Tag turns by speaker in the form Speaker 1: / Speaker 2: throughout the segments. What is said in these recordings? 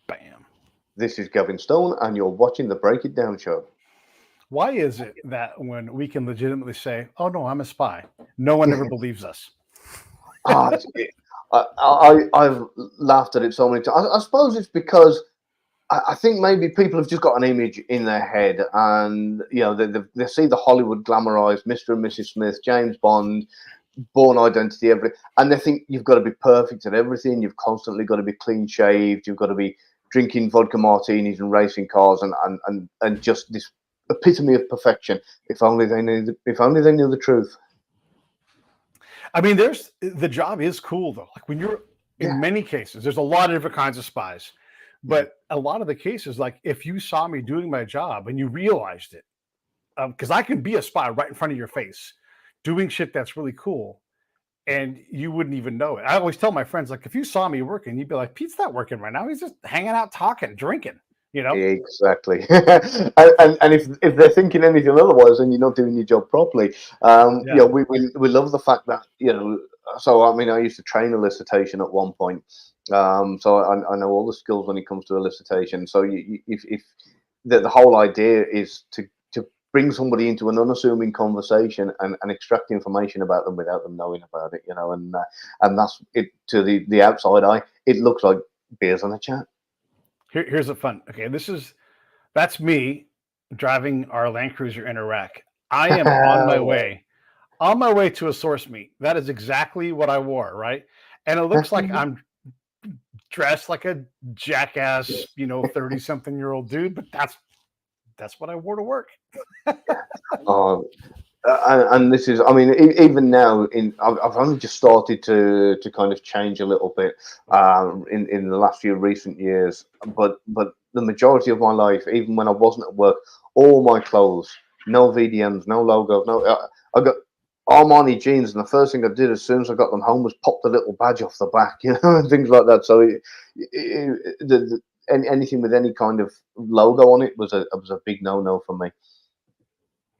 Speaker 1: Bam.
Speaker 2: This is Gavin Stone, and you're watching the Break It Down show.
Speaker 1: Why is it that when we can legitimately say, "Oh no, I'm a spy," no one ever believes us?
Speaker 2: Ah, I've laughed at it so many times. I suppose it's because I think maybe people have just got an image in their head, and they see the Hollywood glamorized Mr. and Mrs. Smith, James Bond, Born Identity, and they think you've got to be perfect at everything. You've constantly got to be clean shaved. You've got to be drinking vodka martinis and racing cars, and just this epitome of perfection. If only they knew. If only they knew the truth.
Speaker 1: I mean, there's the job is cool though. Like when you're
Speaker 2: Yeah.
Speaker 1: in many cases, there's a lot of different kinds of spies, but a lot of the cases, like if you saw me doing my job and you realized it, because I can be a spy right in front of your face, doing shit that's really cool, and you wouldn't even know it. I always tell my friends, like, if you saw me working, you'd be like, Pete's not working right now. He's just hanging out, talking, drinking, you know?
Speaker 2: Exactly, and if they're thinking anything otherwise, then you're not doing your job properly.
Speaker 1: Yeah.
Speaker 2: We love the fact that So I mean, I used to train elicitation at one point, so I know all the skills when it comes to elicitation. So if the whole idea is to bring somebody into an unassuming conversation and extract information about them without them knowing about it, and that's it to the outside eye. It looks like beers on a chat.
Speaker 1: Here's a fun. Okay, that's me driving our Land Cruiser in Iraq. I am on my way to a source meet. That is exactly what I wore, right? And it looks like I'm dressed like a jackass, 30-something-year-old dude, but that's what I wore to work.
Speaker 2: Oh, and this is, I mean, even now, I've only just started to kind of change a little bit in the last few recent years, but the majority of my life, even when I wasn't at work, all my clothes, no VDMs, no logos, no. I got Armani jeans, and the first thing I did as soon as I got them home was pop the little badge off the back, and things like that. So anything with any kind of logo on it was a big no for me.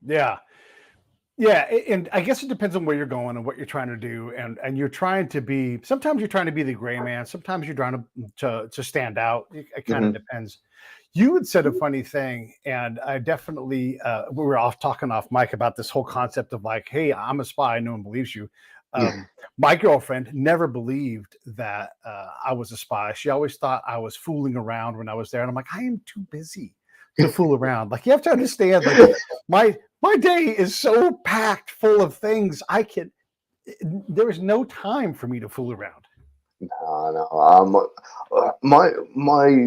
Speaker 1: Yeah. Yeah, and I guess it depends on where you're going and what you're trying to do, and you're trying to be. Sometimes you're trying to be the gray man. Sometimes you're trying to stand out. It kind of
Speaker 2: Hmm.
Speaker 1: depends. You had said a funny thing, and I definitely we were off talking off mic about this whole concept of like, hey, I'm a spy. No one believes you.
Speaker 2: Yeah.
Speaker 1: My girlfriend never believed that I was a spy. She always thought I was fooling around when I was there, and I'm like, I am too busy to fool around. Like you have to understand, like my day is so packed full of things. There is no time for me to fool around.
Speaker 2: No. My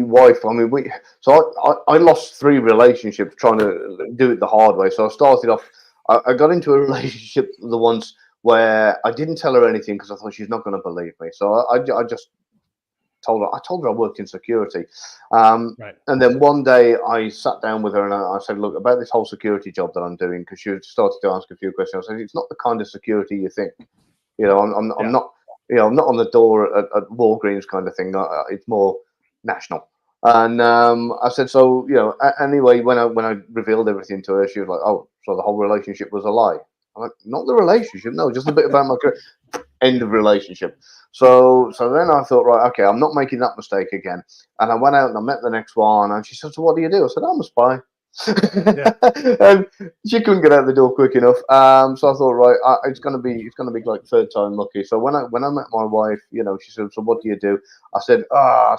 Speaker 2: wife. I mean, I lost three relationships trying to do it the hard way. So I started off. I got into a relationship the once where I didn't tell her anything because I thought she's not going to believe me. So I just told her. I told her I worked in security.
Speaker 1: Right.
Speaker 2: And then one day I sat down with her and I said, "Look, about this whole security job that I'm doing," because she started to ask a few questions. I said, "It's not the kind of security you think. I'm
Speaker 1: Yeah.
Speaker 2: not, I'm not on the door at Walgreens kind of thing. It's more national." And I said, "So, anyway, when I revealed everything to her, she was like, 'Oh, so the whole relationship was a lie.'" I'm like, "Not the relationship, no, just a bit about my career." End of relationship. So then I thought, right, okay, I'm not making that mistake again. And I went out and I met the next one, and she said, "So what do you do?" I said, "I'm a spy."
Speaker 1: Yeah.
Speaker 2: And she couldn't get out the door quick enough. So I thought, right, it's gonna be like third time lucky. So when I met my wife, she said, "So what do you do?" I said, I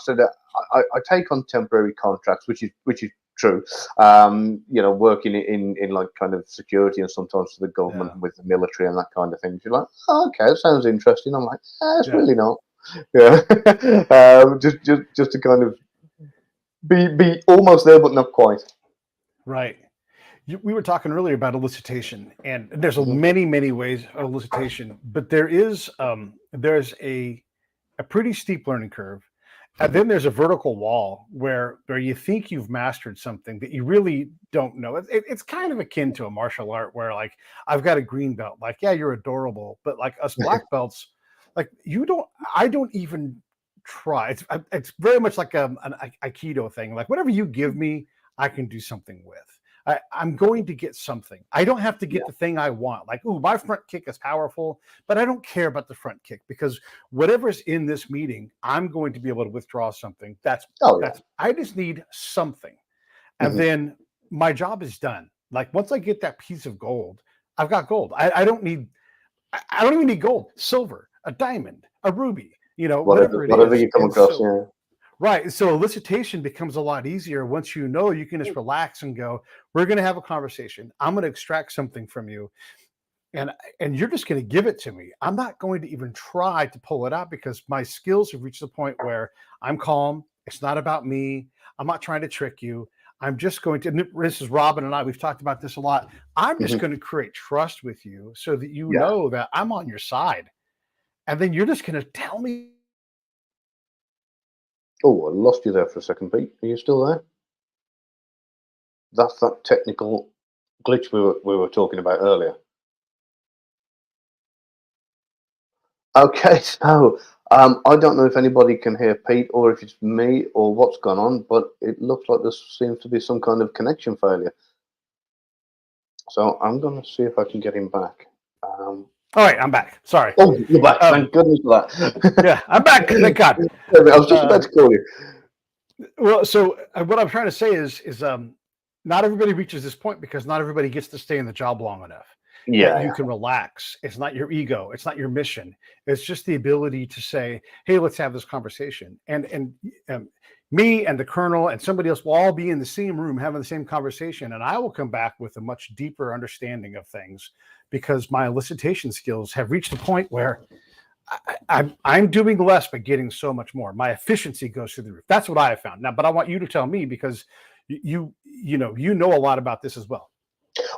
Speaker 2: take on temporary contracts, which is true. Working in like kind of security and sometimes for the government
Speaker 1: Yeah.
Speaker 2: with the military and that kind of thing. She's like, "Oh, okay, that sounds interesting." I'm like, it's
Speaker 1: Yeah.
Speaker 2: really not. Yeah, just to kind of be almost there but not quite.
Speaker 1: Right. We were talking earlier about elicitation, and there's
Speaker 2: Mhm.
Speaker 1: many ways of elicitation, but there's a pretty steep learning curve. And then there's a vertical wall where you think you've mastered something that you really don't know. It's kind of akin to a martial art where like I've got a green belt. Like yeah, you're adorable, but like us black belts, like you don't. I don't even try. It's very much like an aikido thing. Like whatever you give me, I can do something with. I'm going to get something. I don't have to get
Speaker 2: Yeah.
Speaker 1: the thing I want. Like, ooh, my front kick is powerful, but I don't care about the front kick because whatever's in this meeting, I'm going to be able to withdraw something.
Speaker 2: Oh yeah.
Speaker 1: That's I just need something. And
Speaker 2: Mhm.
Speaker 1: then my job is done. Like once I get that piece of gold, I've got gold. I don't need I don't even need gold, silver, a diamond, a ruby, whatever it
Speaker 2: Whatever
Speaker 1: is.
Speaker 2: you come
Speaker 1: And
Speaker 2: across,
Speaker 1: so,
Speaker 2: yeah.
Speaker 1: right. So elicitation becomes a lot easier once you can just relax and go, we're going to have a conversation. I'm going to extract something from you and you're just going to give it to me. I'm not going to even try to pull it out because my skills have reached the point where I'm calm. It's not about me. I'm not trying to trick you. I'm just going to, and this is Robin and I, we've talked about this a lot. I'm just
Speaker 2: Mhm.
Speaker 1: going to create trust with you so that you
Speaker 2: Yeah.
Speaker 1: know that I'm on your side. And then you're just going to tell me.
Speaker 2: Oh, I lost you there for a second, Pete. Are you still there? That's that technical glitch we were talking about earlier. Okay, so I don't know if anybody can hear Pete or if it's me or what's gone on, but it looks like there seems to be some kind of connection failure. So I'm going to see if I can get him back.
Speaker 1: All right, I'm back. Sorry.
Speaker 2: Oh, you're back.
Speaker 1: Um,
Speaker 2: Thank goodness for that.
Speaker 1: yeah, I'm back. Thank God.
Speaker 2: I was just
Speaker 1: Uh,
Speaker 2: about to call you.
Speaker 1: well, so what I'm trying to say is not everybody reaches this point because not everybody gets to stay in the job long enough that
Speaker 2: Yeah,
Speaker 1: you
Speaker 2: yeah.
Speaker 1: can relax. It's not your ego. It's not your mission. It's just the ability to say, "Hey, let's have this conversation." And me and the colonel and somebody else will all be in the same room having the same conversation, and I will come back with a much deeper understanding of things because my elicitation skills have reached a point where I'm doing less but getting so much more. My efficiency goes through the roof. That's what I have found. Now, but I want you to tell me because you know a lot about this as well.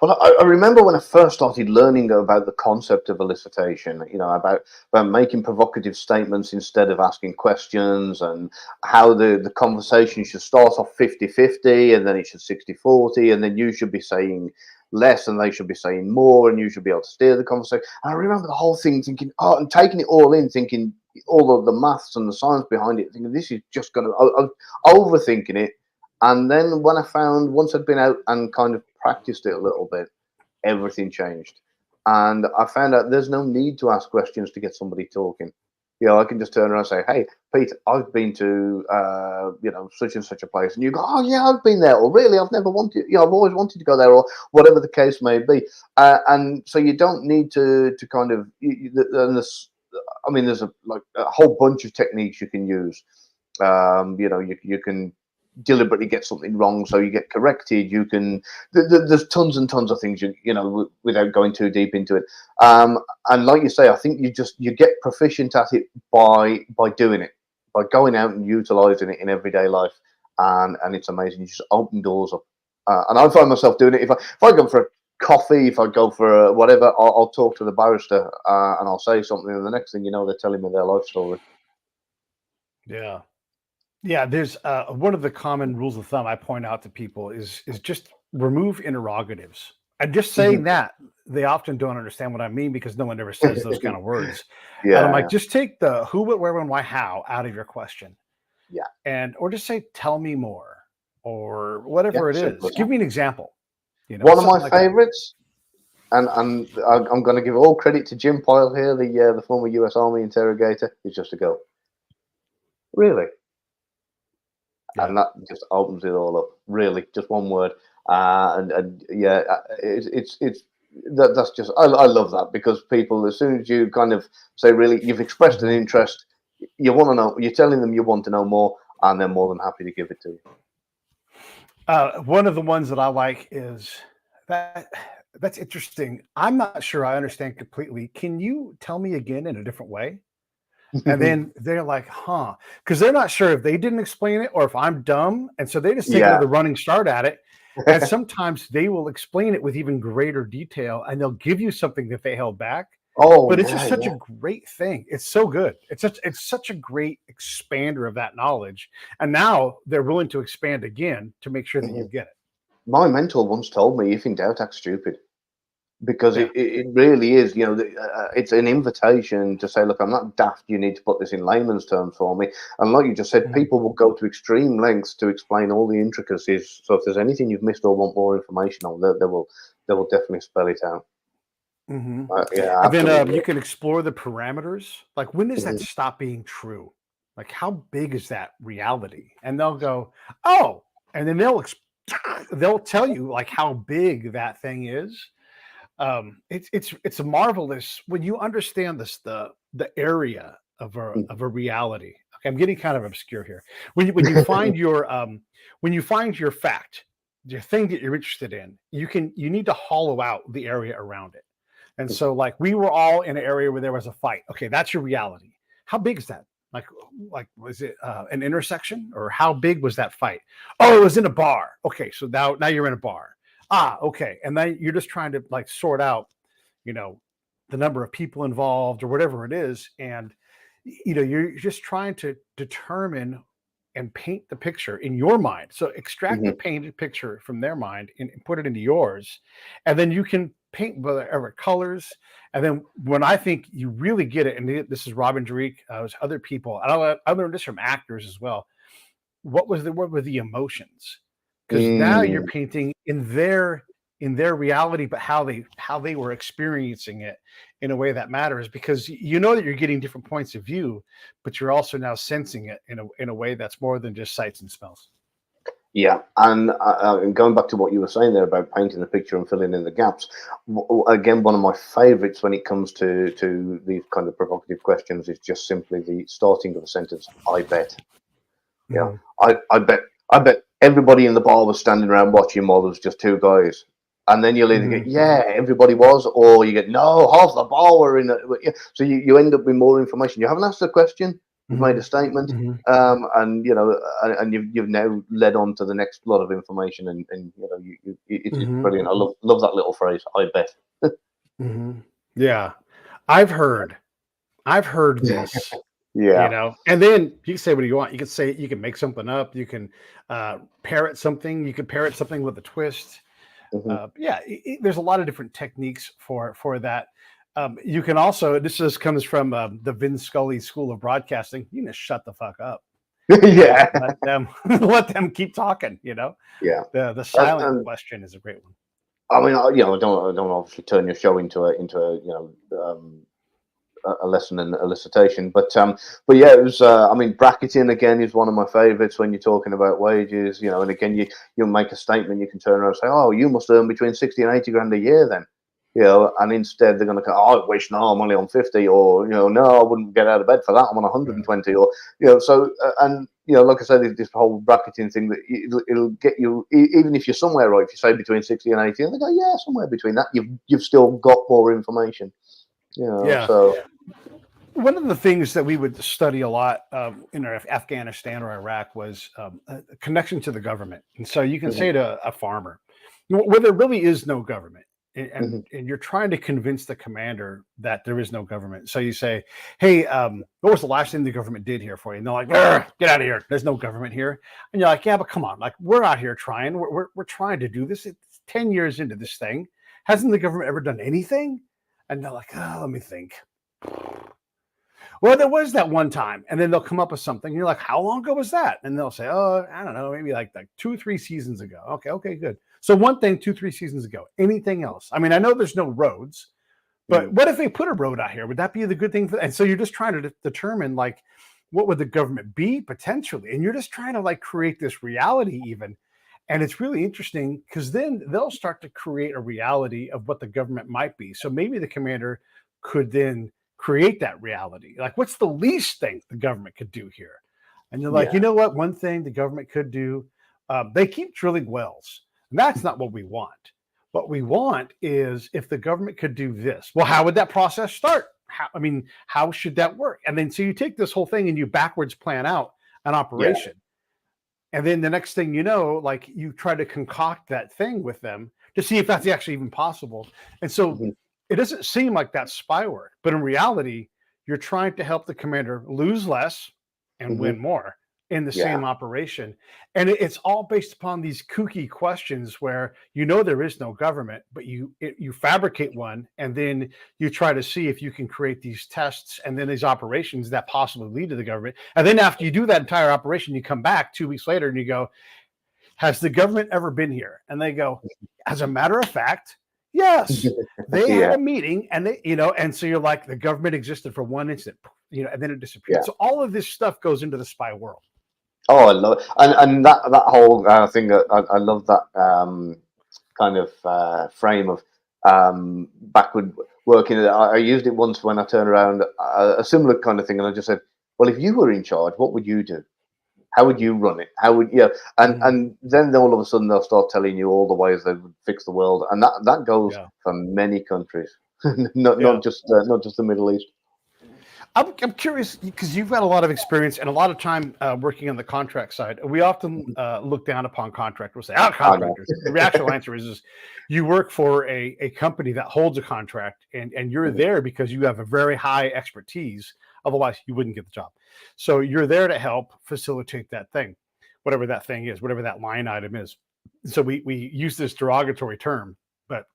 Speaker 2: Well, I remember when I first started learning about the concept of elicitation, about making provocative statements instead of asking questions, and how the conversation should start off 50-50, and then it should 60-40, and then you should be saying less and they should be saying more, and you should be able to steer the conversation. And I remember the whole thing thinking, oh, and taking it all in, thinking all of the maths and the science behind it, thinking this is just going to, overthinking it. And then when I found, once I'd been out and kind of practiced it a little bit, everything changed. And I found out there's no need to ask questions to get somebody talking. I can just turn around and say, "Hey, Pete, I've been to, such and such a place," and you go, "Oh yeah, I've been there," or "Really, I've never wanted, I've always wanted to go there," or whatever the case may be. And so you don't need to kind of, and this, I mean, there's a whole bunch of techniques you can use. You can deliberately get something wrong so you get corrected. You can, there's tons and tons of things, without going too deep into it. And like you say, I think you get proficient at it by doing it, by going out and utilizing it in everyday life. And it's amazing. You just open doors up. And I find myself doing it if I go for a coffee, if I go for whatever, I'll talk to the barrister, and I'll say something, and the next thing you know, they're telling me their life story.
Speaker 1: Yeah. Yeah, there's one of the common rules of thumb I point out to people is just remove interrogatives. And just saying that, they often don't understand what I mean because no one ever says those kind of words. And I'm like,
Speaker 2: Yeah,
Speaker 1: just take the who, what, where, when, why, how out of your question,
Speaker 2: yeah,
Speaker 1: or just say, "Tell me more," or
Speaker 2: yeah.
Speaker 1: whatever it
Speaker 2: Simple
Speaker 1: is.
Speaker 2: as
Speaker 1: Give
Speaker 2: that.
Speaker 1: me an example.
Speaker 2: One of my
Speaker 1: Something like that.
Speaker 2: favorites, and I'm going to give all credit to Jim Pyle here, the former U.S. Army interrogator. Is just to go, really,
Speaker 1: Yeah.
Speaker 2: and that just opens it all up. Really, just one word, and yeah, it's that's just, I love that, because people, as soon as you kind of say, really, you've expressed an
Speaker 1: Mhm.
Speaker 2: interest, you want to know, you're telling them you want to know more, and they're more than happy to give it to you.
Speaker 1: One of the ones that I like is that. That's interesting. I'm not sure I understand completely. Can you tell me again in a different way? And then they're like, huh, because they're not sure if they didn't explain it or if I'm dumb. And so they just take
Speaker 2: Yeah.
Speaker 1: another running start at it. And sometimes they will explain it with even greater detail and they'll give you something that they held back.
Speaker 2: Oh
Speaker 1: But it's
Speaker 2: yeah,
Speaker 1: just such a
Speaker 2: yeah.
Speaker 1: great thing. It's so good. It's such a great expander of that knowledge. And now they're willing to expand again to make sure that you
Speaker 2: Mhm.
Speaker 1: get it.
Speaker 2: My mentor once told me, "If in doubt, act stupid." because
Speaker 1: Yeah.
Speaker 2: it really is, it's an invitation to say, look, I'm not daft. You need to put this in layman's terms for me. And like you just said,
Speaker 1: Mhm.
Speaker 2: people will go to extreme lengths to explain all the intricacies. So if there's anything you've missed or want more information on, they will definitely spell it out.
Speaker 1: Mhm.
Speaker 2: Yeah,
Speaker 1: And then
Speaker 2: absolutely.
Speaker 1: you can explore the parameters. Like, when does that
Speaker 2: Mhm,
Speaker 1: stop being true? Like, how big is that reality? And they'll go, oh, and then they'll tell you like how big that thing is. It's marvelous when you understand the area
Speaker 2: mhm,
Speaker 1: of a reality. Okay, I'm getting kind of obscure here. When you find your when you find your fact, your thing that you're interested in, you need to hollow out the area around it. And so, like, we were all in an area where there was a fight. Okay, that's your reality. How big is that? Like, was it an intersection, or how big was that fight? Oh, it was in a bar. Okay, so now you're in a bar. Ah, okay, and then you're just trying to like sort out, you know, the number of people involved or whatever it is, and you're just trying to determine and paint the picture in your mind. So extract the
Speaker 2: mhm.
Speaker 1: painted picture from their mind and put it into yours, and then you can paint whatever colors. And then when I think you really get it, and this is Robin Dreek, there's other people, and I learned this from actors as well. What were the emotions? Because now you're
Speaker 2: Mm,
Speaker 1: painting in their reality, but how they were experiencing it in a way that matters, because you know that you're getting different points of view, but you're also now sensing it in a way that's more than just sights and smells.
Speaker 2: yeah, and going back to what you were saying there about painting the picture and filling in the gaps. Again, one of my favourites when it comes to these kind of provocative questions is just simply the starting of a sentence. I bet. Yeah,
Speaker 1: Mhm.
Speaker 2: I bet everybody in the bar was standing around watching while there was just two guys. And then you'll either get,
Speaker 1: Mhm.
Speaker 2: yeah, everybody was, or you get, no, half the bar were in it. Yeah. So you end up with more information. You haven't asked a question, you've made a
Speaker 1: Mhm.
Speaker 2: statement,
Speaker 1: Mhm.
Speaker 2: and and you've now led on to the next lot of information, and it's
Speaker 1: Mhm.
Speaker 2: brilliant. I love that little phrase. I bet.
Speaker 1: Mhm. Yeah. I've heard I've heard this.
Speaker 2: Yeah.
Speaker 1: And then you can say what you want. You can make something up. You can parrot something. You can parrot something with a twist.
Speaker 2: Hmm.
Speaker 1: Yeah, there's a lot of different techniques for that. You can also, this comes from the Vin Scully School of Broadcasting. You can just shut the fuck up and
Speaker 2: Yeah.
Speaker 1: let them let them keep talking.
Speaker 2: Yeah.
Speaker 1: The silent
Speaker 2: And
Speaker 1: question is a great one.
Speaker 2: I mean, I don't obviously turn your show into a a lesson in elicitation. But yeah, it was. I mean, bracketing again is one of my favourites when you're talking about wages. And again, you'll make a statement, you can turn around and say, "Oh, you must earn between 60 and 80 grand a year, then." And instead they're going to go, "Oh, I wish, no, I'm only on 50," or "No, I wouldn't get out of bed for that. I'm on
Speaker 1: Right.
Speaker 2: 120," or So and like I said, this whole bracketing thing that it'll get you, even if you're somewhere right. If you say between 60 and 80, and they go, "Yeah, somewhere between that," you've still got more information.
Speaker 1: Yeah.
Speaker 2: So.
Speaker 1: One of the things that we would study a lot in Afghanistan or Iraq was a connection to the government. And so you can
Speaker 2: Mhm,
Speaker 1: say to a farmer, where there really is no government, and,
Speaker 2: mhm.
Speaker 1: and and you're trying to convince the commander that there is no government. So you say, "Hey, what was the last thing the government did here for you?" And they're like, "Grr, get out of here. There's no government here." And you're like, "Yeah, but come on, like, we're out here trying. We're trying to do this. It's 10 years into this thing. Hasn't the government ever done anything?" And they're like, "Oh, let me think." Well, there was that one time, and then they'll come up with something. And you're like, how long ago was that? And they'll say, oh, I don't know, maybe like 2 or 3 seasons ago. Okay, good. So one thing 2 or 3 seasons ago. Anything else? I mean, I know there's no roads, but
Speaker 2: Mm.
Speaker 1: what if they put a road out here? Would that be the good thing? And so you're just trying to determine like what would the government be potentially, and you're just trying to like create this reality even. And it's really interesting because then they'll start to create a reality of what the government might be. So maybe the commander could then create that reality. Like, what's the least thing the government could do here? And you're like,
Speaker 2: Yeah,
Speaker 1: you know what? One thing the government could do, they keep drilling wells. And that's not what we want. What we want is if the government could do this. Well, how would that process start? How should that work? And then so you take this whole thing and you backwards plan out an
Speaker 2: yeah,
Speaker 1: operation. And then the next thing you know, like you try to concoct that thing with them to see if that's actually even possible. And so
Speaker 2: mhm,
Speaker 1: it doesn't seem like that's spy work, but in reality, you're trying to help the commander lose less and
Speaker 2: mhm.
Speaker 1: win more. in the
Speaker 2: Yeah.
Speaker 1: same operation. And it's all based upon these kooky questions where there is no government, but you fabricate one, and then you try to see if you can create these tests and then these operations that possibly lead to the government. And then after you do that entire operation, you come back 2 weeks later and you go, has the government ever been here? And they go, as a matter of fact, yes. They had
Speaker 2: Yeah.
Speaker 1: a meeting, and and so you're like, the government existed for one instant, and then it disappeared.
Speaker 2: Yeah.
Speaker 1: So all of this stuff goes into the spy world.
Speaker 2: Oh, I love it. And that whole thing. I love that kind of frame of backward working. I used it once when I turned around a similar kind of thing, and I just said, "Well, if you were in charge, what would you do? How would you run it? How would you?" And then all of a sudden they'll start telling you all the ways they would fix the world, and that goes for many countries, not just the Middle East.
Speaker 1: I'm curious, because you've got a lot of experience and a lot of time working on the contract side. We often look down upon contractors. We'll say, contractors. The actual answer is you work for a company that holds a contract, and you're there because you have a very high expertise. Otherwise, you wouldn't get the job. So you're there to help facilitate that thing, whatever that thing is, whatever that line item is. So we use this derogatory term, but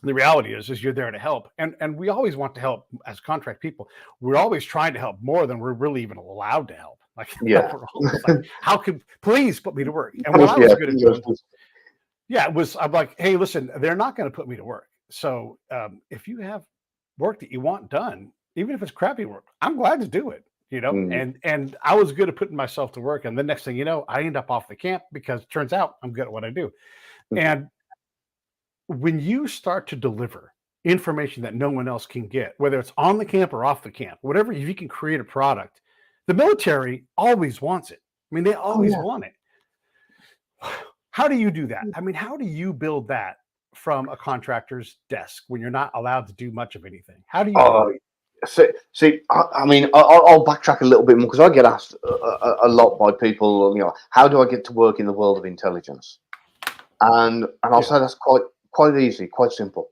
Speaker 1: the reality is you're there to help, and we always want to help as contract people. We're always trying to help more than we're really even allowed to help. Like, we're always like, how could please put me to work? And what I was good at doing, I'm like, hey, listen, they're not going to put me to work. So if you have work that you want done, even if it's crappy work, I'm glad to do it. And I was good at putting myself to work, and the next thing you know, I end up off the camp because it turns out I'm good at what I do. And when you start to deliver information that no one else can get, whether it's on the camp or off the camp, whatever, if you can create a product, the military always wants it. I mean, they always want it. How do you do that? I mean, how do you build that from a contractor's desk when you're not allowed to do much of anything? How do you do it?
Speaker 2: See, I mean, I'll backtrack a little bit more because I get asked a lot by people, how do I get to work in the world of intelligence? And I'll say that's quite easy, quite simple.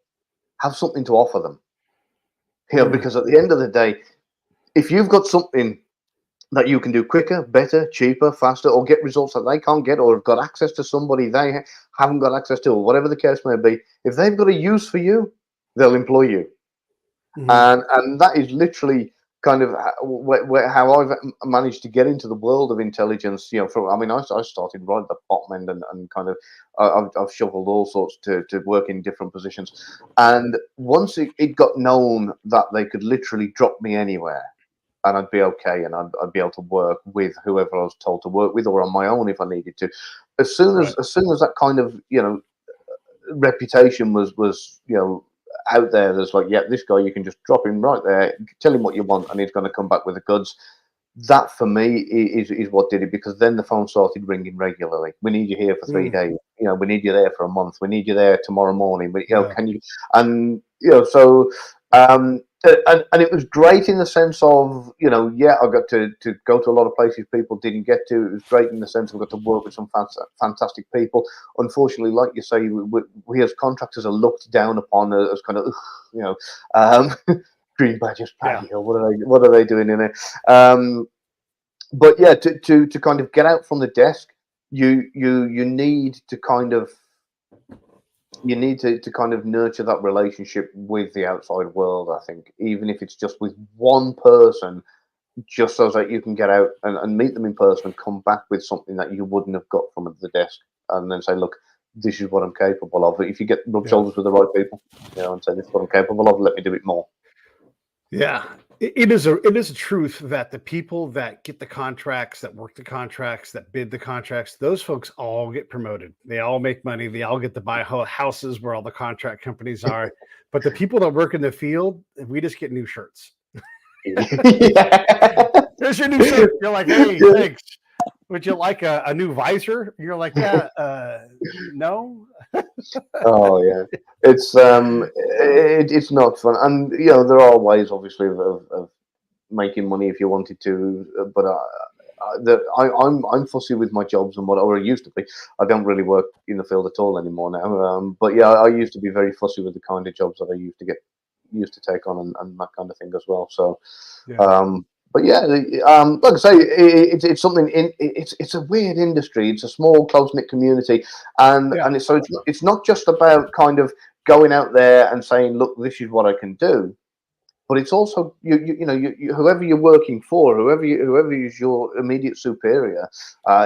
Speaker 2: Have something to offer them. Because at the end of the day, if you've got something that you can do quicker, better, cheaper, faster, or get results that they can't get, or have got access to somebody they haven't got access to, or whatever the case may be, if they've got a use for you, they'll employ you. And that is literally kind of how I've managed to get into the world of intelligence. I started right at the bottom end and kind of I've shuffled all sorts to work in different positions. And once it got known that they could literally drop me anywhere and I'd be okay, and I'd be able to work with whoever I was told to work with, or on my own if I needed to. As soon as that kind of reputation was out there, there's like, this guy, you can just drop him right there, tell him what you want, and he's going to come back with the goods. That for me is what did it, because then the phone started ringing regularly. We need you here for 3 days. We need you there for a month. We need you there tomorrow morning. But can you? And so and it was great in the sense of I got to go to a lot of places people didn't get to. It was great in the sense of I got to work with some fantastic people. Unfortunately, like you say, we as contractors are looked down upon as kind of green badges, what are they doing in there? But to kind of get out from the desk, you need to kind of nurture that relationship with the outside world. I think even if it's just with one person, just so that you can get out and meet them in person and come back with something that you wouldn't have got from the desk, and then say, look, this is what I'm capable of. If you get rub shoulders with the right people, and say, this is what I'm capable of, let me do it more.
Speaker 1: Yeah, it is a truth that the people that get the contracts, that work the contracts, that bid the contracts, those folks all get promoted. They all make money. They all get to buy houses where all the contract companies are. But the people that work in the field, we just get new shirts. There's your new shirt. You're like, hey, thanks. Would you like a new visor? You're like, no.
Speaker 2: Oh yeah, it's not fun, and there are ways, obviously, of making money if you wanted to, but I'm fussy with my jobs and or I used to be. I don't really work in the field at all anymore now. But I used to be very fussy with the kind of jobs that I used to take on and that kind of thing as well. So, But yeah, like I say, it's something. It's a weird industry. It's a small, close knit community, and
Speaker 1: Yeah,
Speaker 2: it's not just about kind of going out there and saying, "Look, this is what I can do." But it's also whoever you're working for, whoever is your immediate superior,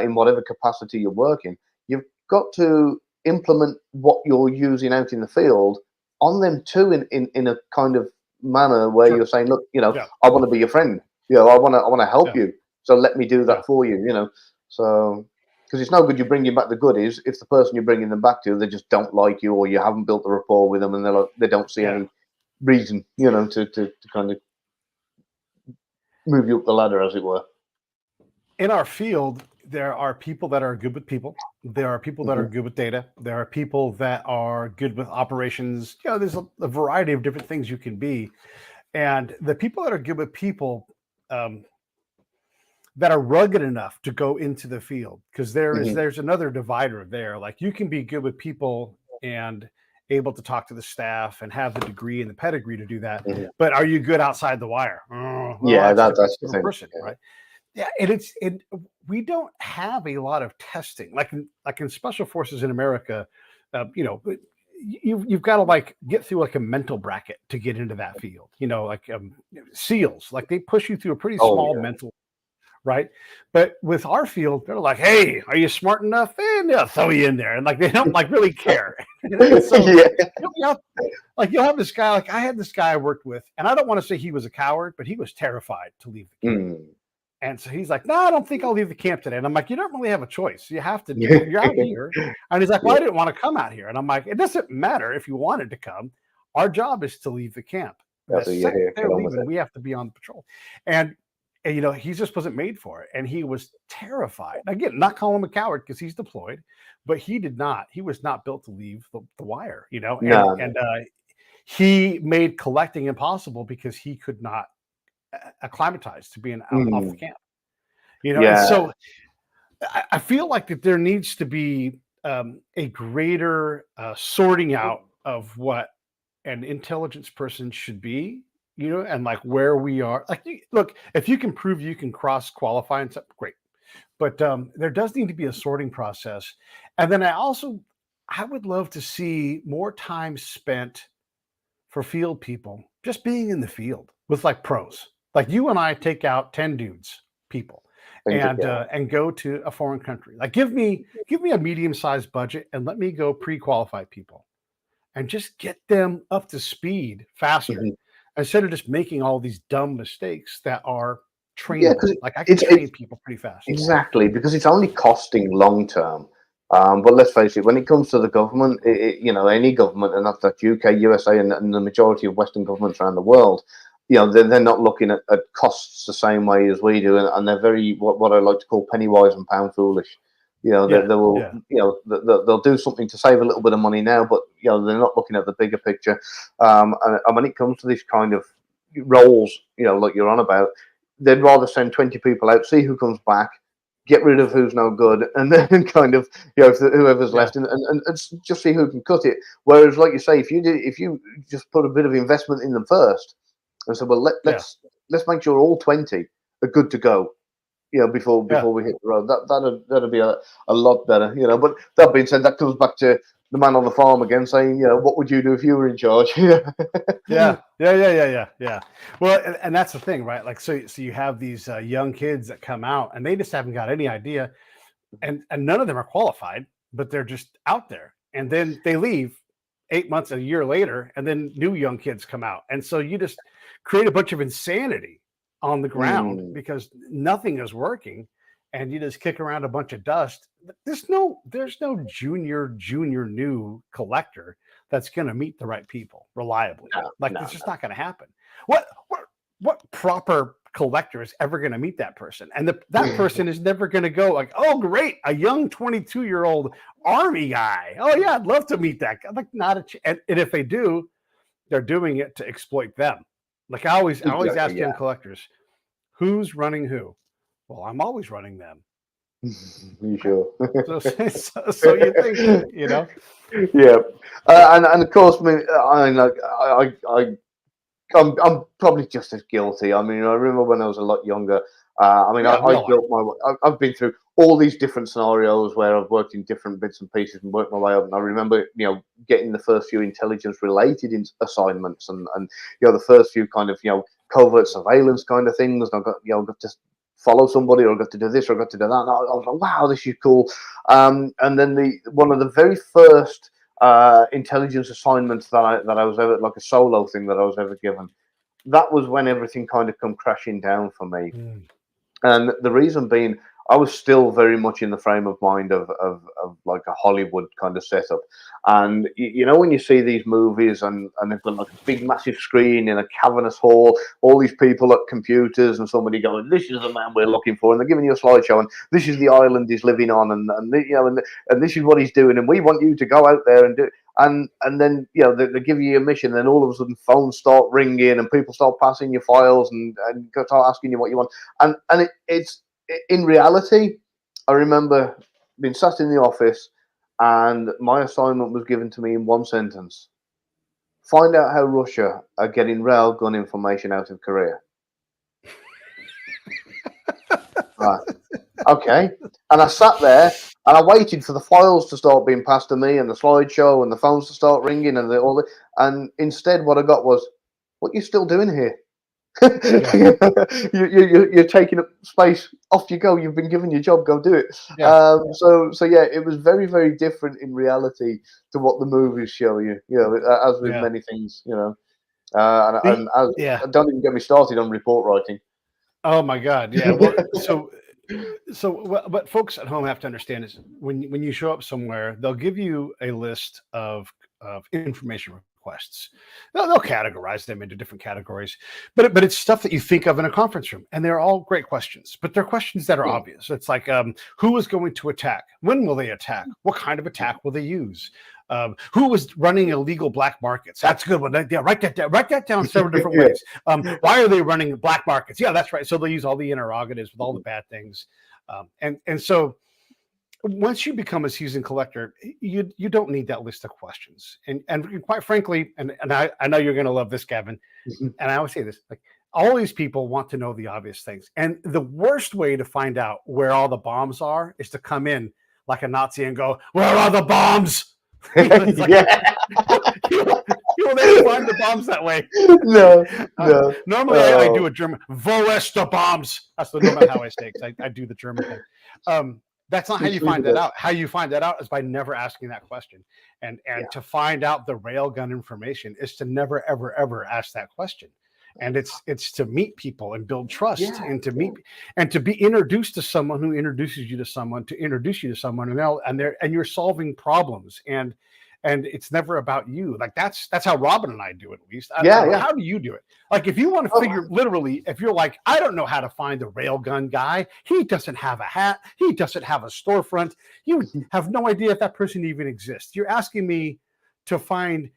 Speaker 2: in whatever capacity you're working, you've got to implement what you're using out in the field on them too, in a kind of manner where
Speaker 1: sure.
Speaker 2: you're saying, look,
Speaker 1: Yeah,
Speaker 2: I want to be your friend. I want to help
Speaker 1: yeah,
Speaker 2: you. So let me do
Speaker 1: yeah,
Speaker 2: that for you. So because it's no good you bringing back the goodies if the person you're bringing them back to, they just don't like you, or you haven't built the rapport with them, and they don't see
Speaker 1: yeah.
Speaker 2: any reason, to kind of move you up the ladder, as it were.
Speaker 1: In our field, there are people that are good with people. There are people that are
Speaker 2: Hmm.
Speaker 1: good with data. There are people that are good with operations. There's a variety of different things you can be. And the people that are good with people, um, that are rugged enough to go into the field, because
Speaker 2: Hmm.
Speaker 1: there's another divider there. Like, you can be good with people and able to talk to the staff and have the degree and the pedigree to do that,
Speaker 2: Hmm.
Speaker 1: but are you good outside the wire? Well,
Speaker 2: Yeah,
Speaker 1: that's a different,
Speaker 2: that's the
Speaker 1: different
Speaker 2: thing.
Speaker 1: person, right? Yeah, and we don't have a lot of testing like in special forces in America. You've got to like get through like a mental bracket to get into that field. Like SEALs, like they push you through a pretty
Speaker 2: Oh
Speaker 1: small mental, right? But with our field, they're like, "Hey, are you smart enough?" And they'll throw you in there, and like they don't like really care. And so
Speaker 2: yeah.
Speaker 1: you'll have, like you'll have this guy. Like I had this guy I worked with, and I don't want to say he was a coward, but he was terrified to leave the camp.
Speaker 2: Mm.
Speaker 1: And so he's like, "No, I don't think I'll leave the camp today." And I'm like, "You don't really have a choice. You have to. You're out here." And he's like, "Well,
Speaker 2: Yeah,
Speaker 1: I didn't want to come out here." And I'm like, "It doesn't matter if you wanted to come. Our job is to leave the camp. The
Speaker 2: that's what you
Speaker 1: second
Speaker 2: hear. Get
Speaker 1: they're
Speaker 2: on with
Speaker 1: leaving,
Speaker 2: it.
Speaker 1: we have to be on patrol." And he just wasn't made for it, and he was terrified. Again, not calling him a coward because he's deployed, but he did not. He was not built to leave the wire. And
Speaker 2: No, no.
Speaker 1: he made collecting impossible because he could not acclimatize to being out off the
Speaker 2: Mm.
Speaker 1: camp. And
Speaker 2: Yeah.
Speaker 1: so I feel like that there needs to be a greater sorting out of what an intelligence person should be, and like where we are. Like, look, if you can prove you can cross qualify and stuff, great. But there does need to be a sorting process. And then I would love to see more time spent for field people just being in the field with like pros. Like you and I take out 10 dudes, people,
Speaker 2: Think it. Yeah.
Speaker 1: and go to a foreign country. Like give me a medium-sized budget and let me go pre-qualify people and just get them up to speed faster
Speaker 2: Mhm.
Speaker 1: instead of just making all these dumb mistakes that are
Speaker 2: Yeah,
Speaker 1: trainable.
Speaker 2: because
Speaker 1: Like I can
Speaker 2: it's
Speaker 1: train people pretty fast.
Speaker 2: exactly because it's only costing long term. But let's face it, when it comes to the government, any government, and that's UK, USA, and the majority of Western governments around the world, they're not looking at costs the same way as we do, and they're very what I like to call penny wise and pound foolish.
Speaker 1: Yeah,
Speaker 2: They will,
Speaker 1: yeah,
Speaker 2: they'll do something to save a little bit of money now, but they're not looking at the bigger picture. And when it comes to this kind of roles, like you're on about, they'd rather send 20 people out, see who comes back, get rid of who's no good, and then kind of whoever's
Speaker 1: yeah,
Speaker 2: left, and just see who can cut it. Whereas, like you say, if you just put a bit of investment in them first, and so well
Speaker 1: yeah,
Speaker 2: let's make sure all 20 are good to go.
Speaker 1: yeah.
Speaker 2: Before we hit the road, that'd be a lot better. But that being said, that comes back to the man on the farm again, saying, what would you do if you were in charge?
Speaker 1: Yeah, yeah, yeah, yeah, yeah, yeah. Well, and that's the thing, right? Like, so you have these young kids that come out, and they just haven't got any idea, and none of them are qualified, but they're just out there, and then they leave 8 months, a year later, and then new young kids come out, and so you just create a bunch of insanity on the ground
Speaker 2: Mm.
Speaker 1: because nothing is working, and you just kick around a bunch of dust. There's no junior new collector that's going to meet the right people reliably.
Speaker 2: No,
Speaker 1: Like
Speaker 2: no,
Speaker 1: it's just not going to happen. What proper collector is ever going to meet that person? And that
Speaker 2: no.
Speaker 1: person is never going to go like, "Oh, great, a young 22-year-old army guy. Oh yeah, I'd love to meet that guy." Like not and if they do, they're doing it to exploit them. Like I always
Speaker 2: Exactly.
Speaker 1: ask young
Speaker 2: Yeah.
Speaker 1: collectors, "Who's running who?" Well, I'm always running them.
Speaker 2: You
Speaker 1: Okay.
Speaker 2: sure?
Speaker 1: So you think.
Speaker 2: Yeah, and of course, I mean, like, I I'm probably just as guilty. I mean, I remember when I was a lot younger.
Speaker 1: Yeah, we
Speaker 2: I
Speaker 1: all are.
Speaker 2: built my. I've been through all these different scenarios where I've worked in different bits and pieces and worked my way up. And I remember, getting the first few intelligence-related assignments, and the first few kind of covert surveillance kind of things. And I got to follow somebody, or I got to do this, or I got to do that. And I was like, wow, this is cool. And then one of the very first intelligence assignments that I was ever, like a solo thing that I was ever given, that was when everything kind of come crashing down for me.
Speaker 1: Mm.
Speaker 2: And the reason being, I was still very much in the frame of mind of like a Hollywood kind of setup. And when you see these movies and they've got like a big massive screen in a cavernous hall, all these people at computers, and somebody going, "This is the man we're looking for," and they're giving you a slideshow, and this is the island he's living on, and this is what he's doing, and we want you to go out there and do. And then they give you a mission, and then all of a sudden phones start ringing, and people start passing you files and start asking you what you want, and it's in reality. I remember being sat in the office, and my assignment was given to me in one sentence: find out how Russia are getting railgun information out of Korea. Right. Okay. And I sat there and I waited for the files to start being passed to me, and the slideshow and the phones to start ringing, and and instead what I got was, "What are you still doing here?
Speaker 1: Yeah.
Speaker 2: You're taking up space. Off you go. You've been given your job. Go do it."
Speaker 1: Yeah.
Speaker 2: So yeah, it was very, very different in reality to what the movies show you. As with
Speaker 1: Yeah.
Speaker 2: many things,
Speaker 1: The,
Speaker 2: and as,
Speaker 1: yeah.
Speaker 2: don't even get me started on report writing.
Speaker 1: Oh my God. Yeah. Well, what folks at home have to understand is when you show up somewhere, they'll give you a list of information requests. They'll categorize them into different categories, but it's stuff that you think of in a conference room, and they're all great questions. But they're questions that are
Speaker 2: Yeah.
Speaker 1: obvious. It's like, who is going to attack? When will they attack? What kind of attack will they use? Who was running illegal black markets? That's a good one. Yeah, write that down. Write that down several different ways. Why are they running black markets? Yeah, that's right. So they'll use all the interrogatives with all the bad things, and so once you become a seasoned collector, you don't need that list of questions. And quite frankly, and I know you're going to love this, Gavin. And I always say this, like, all these people want to know the obvious things. And the worst way to find out where all the bombs are is to come in like a Nazi and go, "Where are the bombs?" It's like,
Speaker 2: Yeah.
Speaker 1: you will never find the bombs that way.
Speaker 2: No, no.
Speaker 1: Normally, I do a German, "Wo ist the bombs?" That's the normal how I say it, 'cause I do the German thing. That's not how you find that out. How you find that out is by never asking that question. And
Speaker 2: Yeah.
Speaker 1: to find out the railgun information is to never, ever, ever ask that question. And it's to meet people and build trust,
Speaker 2: Yeah.
Speaker 1: and to meet and to be introduced to someone who introduces you to someone to introduce you to someone, and you're solving problems, and it's never about you. Like that's how Robin and I do it, at least.
Speaker 2: Yeah, yeah.
Speaker 1: How do you do it? Like, if you want to figure, literally, if you're like, I don't know how to find the railgun guy, he doesn't have a hat, he doesn't have a storefront, you have no idea if that person even exists. You're asking me to find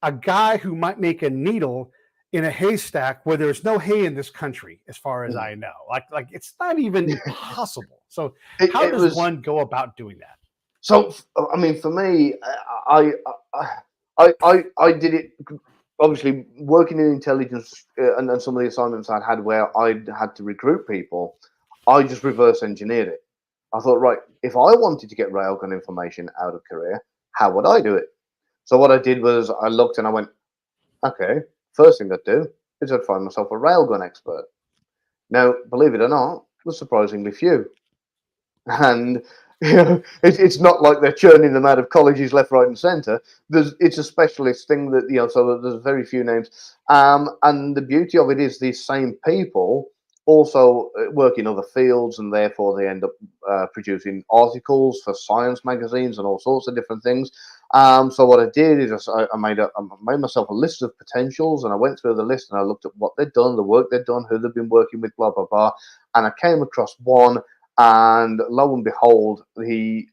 Speaker 1: a guy who might make a needle in a haystack where there's no hay in this country, as far as I know. Like it's not even possible. So how does one go about doing that?
Speaker 2: So, I mean, for me, I did it, obviously working in intelligence, and some of the assignments I'd had where I had to recruit people. I just reverse engineered it. I thought, right, if I wanted to get railgun information out of Korea, how would I do it? So what I did was I looked and I went, okay, first thing I'd do is I'd find myself a railgun expert. Now, believe it or not, there's surprisingly few. And it's not like they're churning them out of colleges left, right, and centre. It's a specialist thing that so there's very few names. And the beauty of it is these same people also work in other fields, and therefore they end up producing articles for science magazines and all sorts of different things. So what I did is I made myself a list of potentials, and I went through the list and I looked at what they'd done, the work they'd done, who they've been working with, blah blah blah, and I came across one. And lo and behold, he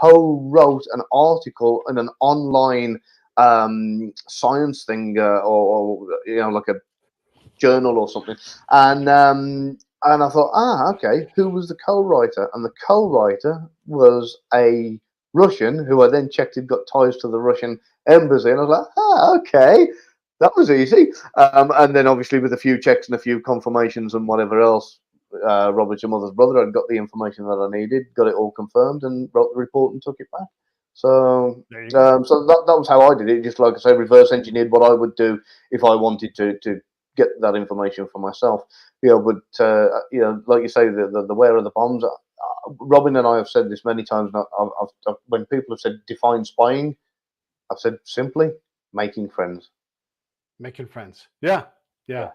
Speaker 2: co-wrote an article in an online science thing, or like a journal or something. And I thought, okay, who was the co-writer? And the co-writer was a Russian who I then checked had got ties to the Russian embassy. And I was like, okay. That was easy. And then obviously with a few checks and a few confirmations and whatever else, Robert, your mother's brother, had got the information that I needed, got it all confirmed, and wrote the report and took it back. So,
Speaker 1: There you go.
Speaker 2: so that was how I did it. Just like I say, reverse engineered what I would do if I wanted to get that information for myself. But like you say, the where are the bombs? Robin and I have said this many times. When people have said define spying, I've said simply making friends.
Speaker 1: Making friends. Yeah.
Speaker 2: Yeah.
Speaker 1: Yeah.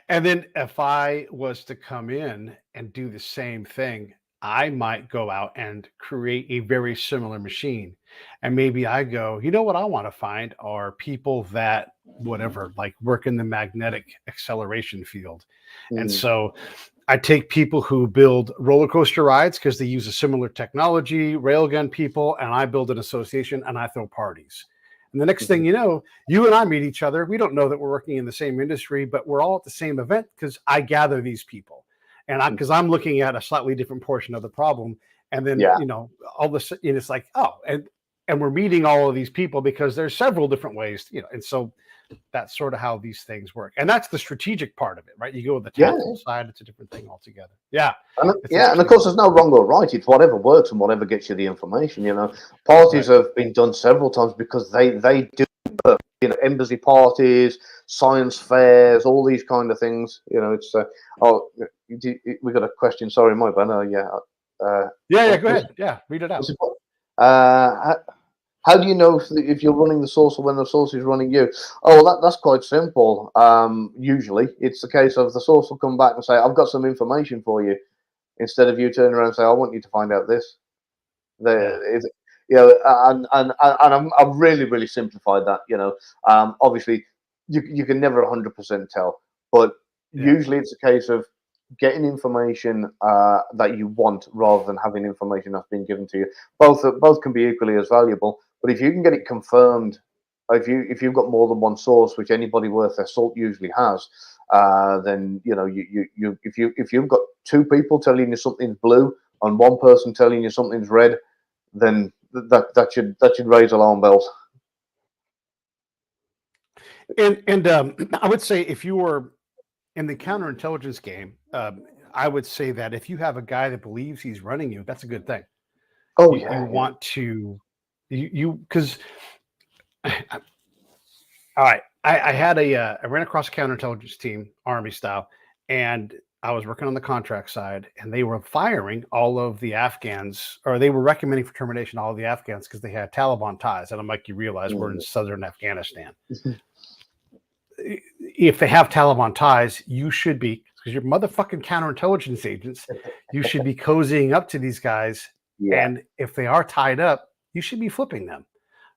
Speaker 1: And then if I was to come in and do the same thing, I might go out and create a very similar machine. And maybe I go, you know what I want to find are people that whatever, like work in the magnetic acceleration field. And
Speaker 2: Mm.
Speaker 1: so I take people who build roller coaster rides because they use a similar technology, railgun people, and I build an association and I throw parties. And the next thing you know, you and I meet each other. We don't know that we're working in the same industry, but we're all at the same event because I gather these people. And because I'm looking at a slightly different portion of the problem. And then,
Speaker 2: Yeah.
Speaker 1: all of a sudden it's like, oh, and we're meeting all of these people because there's several different ways, and so that's sort of how these things work. And that's the strategic part of it, right? You go with the
Speaker 2: Yeah.
Speaker 1: tactical side, it's a different thing altogether. Yeah.
Speaker 2: And of course, there's no wrong or right. It's whatever works and whatever gets you the information. Parties
Speaker 1: Right.
Speaker 2: have been done several times because they do work. Embassy parties, science fairs, all these kind of things. It's we got a question. Sorry, my bad. Yeah.
Speaker 1: Yeah.
Speaker 2: What
Speaker 1: Go
Speaker 2: was
Speaker 1: ahead. Yeah. Read it out.
Speaker 2: it? How do you know if you're running the source or when the source is running you? Oh, that's quite simple. Usually, it's the case of the source will come back and say, "I've got some information for you," instead of you turning around and say, "I want you to find out this."
Speaker 1: Yeah.
Speaker 2: I've really, really simplified that. Obviously, you can never 100% tell, but
Speaker 1: Yeah.
Speaker 2: usually it's a case of getting information that you want rather than having information that's been given to you. Both can be equally as valuable, but if you can get it confirmed, if you've got more than one source, which anybody worth their salt usually has, then if you've got two people telling you something's blue and one person telling you something's red, then that should raise alarm bells.
Speaker 1: And I would say if you were in the counterintelligence game, I would say that if you have a guy that believes he's running you, that's a good thing.
Speaker 2: Oh
Speaker 1: You
Speaker 2: yeah, yeah.
Speaker 1: want to because all right, I ran across a counterintelligence team, army style, and I was working on the contract side, and they were firing all of the Afghans, or they were recommending for termination all of the Afghans because they had Taliban ties. And I'm like, you realize we're in
Speaker 2: Mm.
Speaker 1: southern Afghanistan. If they have Taliban ties, you should be, because you're motherfucking counterintelligence agents, you should be cozying up to these guys.
Speaker 2: Yeah.
Speaker 1: And if they are tied up, you should be flipping them.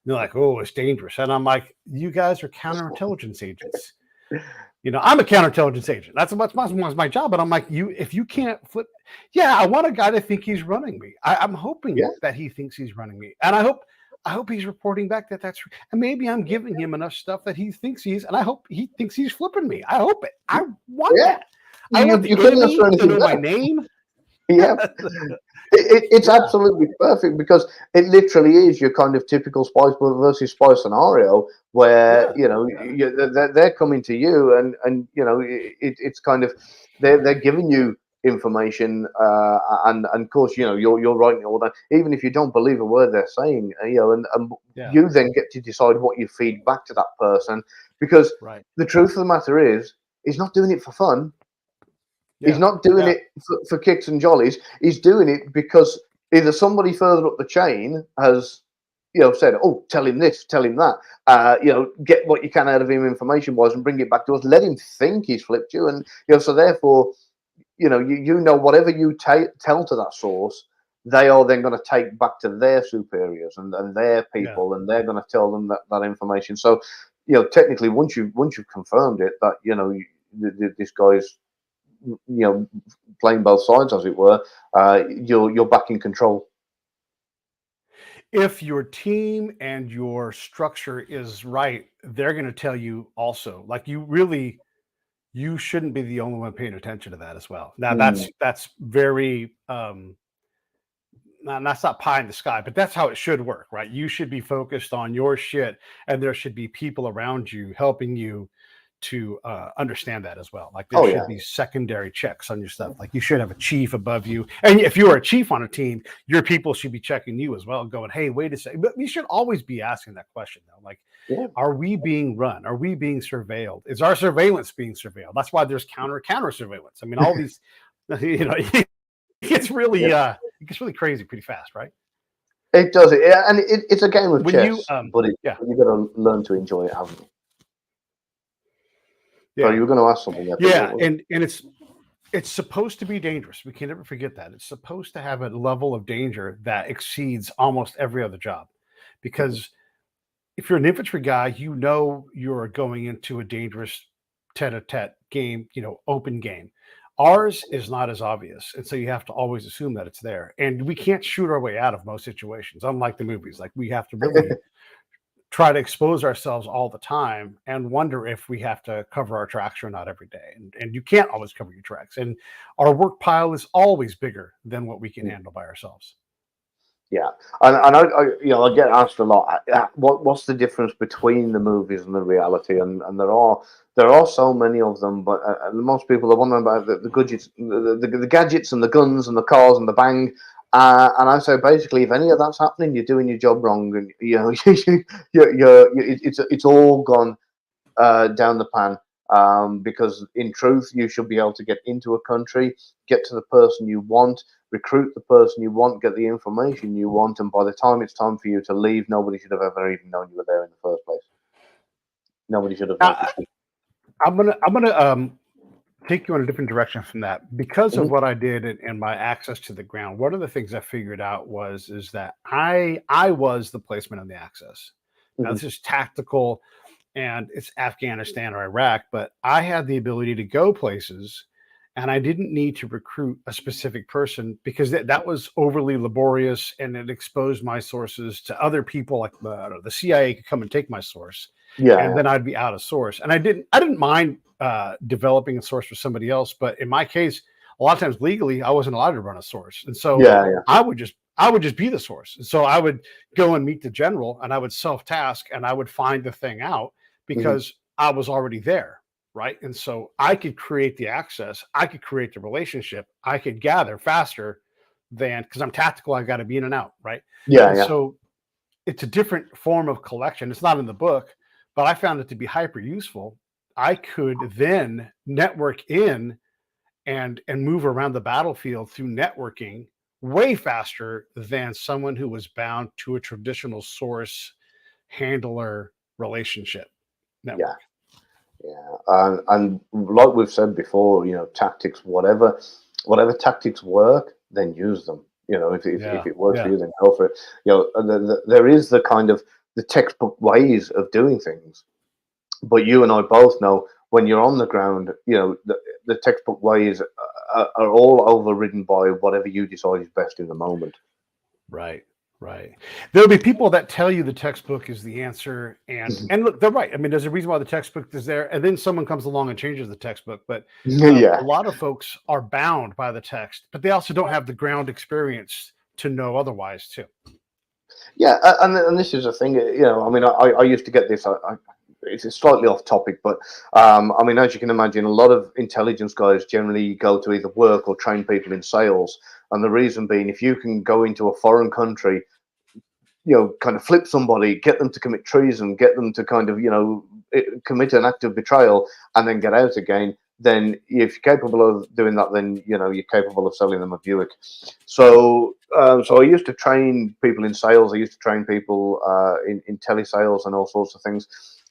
Speaker 1: They're like, oh, it's dangerous. And I'm like, you guys are counterintelligence agents. I'm a counterintelligence agent. That's my job. But I'm like, if you can't flip, yeah, I want a guy to think he's running me. I'm hoping
Speaker 2: Yeah.
Speaker 1: that he thinks he's running me. And I hope he's reporting back that that's, and maybe I'm giving him enough stuff that he thinks he's, and I hope he thinks he's flipping me. I hope it. I want
Speaker 2: Yeah.
Speaker 1: that. I want the
Speaker 2: You couldn't ask
Speaker 1: enemy
Speaker 2: for
Speaker 1: to
Speaker 2: anything
Speaker 1: know my
Speaker 2: better.
Speaker 1: name.
Speaker 2: Yeah. It's
Speaker 1: Yeah.
Speaker 2: absolutely perfect because it literally is your kind of typical spy versus spy scenario where
Speaker 1: Yeah.
Speaker 2: they're coming to you and it's kind of they're giving you information and of course you're writing it all down even if you don't believe a word they're saying and
Speaker 1: Yeah.
Speaker 2: you then get to decide what you feed back to that person because
Speaker 1: Right.
Speaker 2: the truth of the matter is he's not doing it for fun. He's
Speaker 1: Yeah.
Speaker 2: not doing
Speaker 1: Yeah.
Speaker 2: it for kicks and jollies. He's doing it because either somebody further up the chain has, said, "Oh, tell him this, tell him that." Get what you can out of him information-wise and bring it back to us. Let him think he's flipped you, and so therefore, whatever you tell to that source, they are then going to take back to their superiors and their
Speaker 1: Yeah.
Speaker 2: people, and they're going to tell them that information. So, technically, once you've confirmed it, that this guy's playing both sides, as it were, you're back in control.
Speaker 1: If your team and your structure is right, they're going to tell you also. Like you shouldn't be the only one paying attention to that as well. Now
Speaker 2: Mm.
Speaker 1: that's very and that's not pie in the sky, but that's how it should work, right? You should be focused on your shit, and there should be people around you helping you to understand that as well. Like there
Speaker 2: Oh
Speaker 1: should
Speaker 2: yeah.
Speaker 1: be secondary checks on your stuff. Like you should have a chief above you, and if you are a chief on a team, your people should be checking you as well, going, "Hey, wait a second." But you should always be asking that question, though. Like,
Speaker 2: Yeah.
Speaker 1: are we being run? Are we being surveilled? Is our surveillance being surveilled? That's why there's counter surveillance. I mean, all these, you know, it gets really
Speaker 2: Yeah.
Speaker 1: it gets really crazy pretty fast, right?
Speaker 2: It does it, yeah, and it's a game of
Speaker 1: When you
Speaker 2: chess, but
Speaker 1: yeah,
Speaker 2: you got to learn to enjoy it, haven't you? So
Speaker 1: yeah,
Speaker 2: you were going to ask something there, but what
Speaker 1: yeah,
Speaker 2: was it?
Speaker 1: and it's supposed to be dangerous. We can never forget that. It's supposed to have a level of danger that exceeds almost every other job.
Speaker 2: Mhm.
Speaker 1: Because if you're an infantry guy, you know you're going into a dangerous tete-a-tete game, open game. Ours is not as obvious. And so you have to always assume that it's there. And we can't shoot our way out of most situations, unlike the movies. Like we have to really try to expose ourselves all the time and wonder if we have to cover our tracks or not every day. And you can't always cover your tracks. And our work pile is always bigger than what we can handle by ourselves.
Speaker 2: Yeah, and I get asked a lot. What's the difference between the movies and the reality? And there are so many of them, but most people are wondering about the gadgets, the gadgets and the guns and the cars and the bang. And I say basically, if any of that's happening, you're doing your job wrong, and it's all gone down the pan. Because in truth, you should be able to get into a country, get to the person you want, recruit the person you want, get the information you want, and by the time it's time for you to leave, nobody should have ever even known you were there in the first place. Nobody should have
Speaker 1: I,
Speaker 2: noticed you.
Speaker 1: I'm gonna take you in a different direction from that because of
Speaker 2: Hmm.
Speaker 1: what I did and my access to the ground. One of the things I figured out is that I was the placement on the access. Now
Speaker 2: Hmm.
Speaker 1: this is tactical and it's Afghanistan or Iraq, but I had the ability to go places and I didn't need to recruit a specific person because that was overly laborious and it exposed my sources to other people like the CIA could come and take my source and
Speaker 2: Yeah,
Speaker 1: then I'd be out of source. And I didn't mind developing a source for somebody else, but in my case, a lot of times legally I wasn't allowed to run a source. And so
Speaker 2: yeah, yeah.
Speaker 1: I would just be the source. And so I would go and meet the general and I would self-task and I would find the thing out
Speaker 2: Hmm.
Speaker 1: because I was already there, right? And so I could create the access, I could create the relationship, I could gather faster than because I'm tactical, I got to be in and out, right?
Speaker 2: Yeah,
Speaker 1: And
Speaker 2: yeah.
Speaker 1: so it's a different form of collection. It's not in the book, but I found it to be hyper useful. I could then network in and move around the battlefield through networking way faster than someone who was bound to a traditional source handler relationship
Speaker 2: Yeah.
Speaker 1: network.
Speaker 2: Yeah, and like we've said before, tactics, whatever tactics work, then use them. If
Speaker 1: Yeah,
Speaker 2: it works for
Speaker 1: yeah,
Speaker 2: you, then go for it. And there is the kind of the textbook ways of doing things, but you and I both know when you're on the ground, the textbook ways are all overridden by whatever you decide is best in the moment.
Speaker 1: right, right. There'll be people that tell you the textbook is the answer, and look, they're right. I mean, there's a reason why the textbook is there, and then someone comes along and changes the textbook. But a
Speaker 2: Yeah.
Speaker 1: lot of folks are bound by the text, but they also don't have the ground experience to know otherwise, too.
Speaker 2: Yeah, and this is a thing. I mean, I used to get this. It's slightly off topic, but I mean, as you can imagine, a lot of intelligence guys generally go to either work or train people in sales. And the reason being, if you can go into a foreign country, kind of flip somebody, get them to commit treason, get them to kind of, commit an act of betrayal, and then get out again. Then, if you're capable of doing that, then you're capable of selling them a Buick. So I used to train people in sales. I used to train people in telesales and all sorts of things.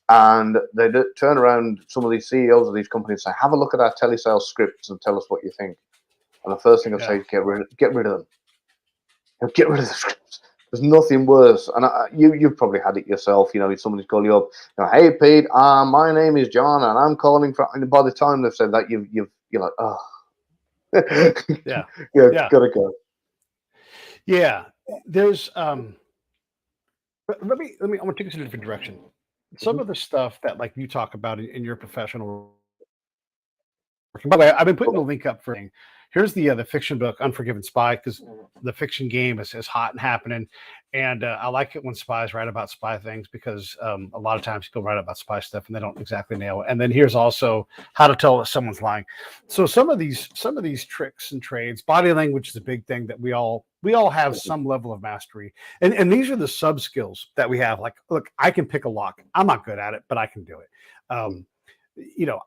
Speaker 2: And they turn around, some of these CEOs of these companies say, "Have a look at our telesales scripts and tell us what you think." And the first thing I'd say
Speaker 1: Yeah,
Speaker 2: is get rid of them. Get rid of the scripts. There's nothing worse. And you've probably had it yourself. If somebody's called you up, "Hey Pete, my name is John, and I'm calling from." And by the time they've said that, you're like, "Oh,
Speaker 1: yeah,
Speaker 2: yeah,
Speaker 1: yeah,
Speaker 2: gotta go."
Speaker 1: yeah. There's but let me. I want to take us in a different direction. Some
Speaker 2: Mhm.
Speaker 1: of the stuff that like you talk about in your professional working. By the way, I've been putting
Speaker 2: Cool.
Speaker 1: the link up for here's the fiction book Unforgiven Spy, because the fiction game is hot and happening, and I like it when spies write about spy things, because a lot of times people write about spy stuff and they don't exactly nail it. And then here's also how to tell if someone's lying. So some of these tricks and trades, body language is a big thing that we all have some level of mastery, and these are the sub skills that we have. Like, look, I can pick a lock. I'm not good at it, but I can do it.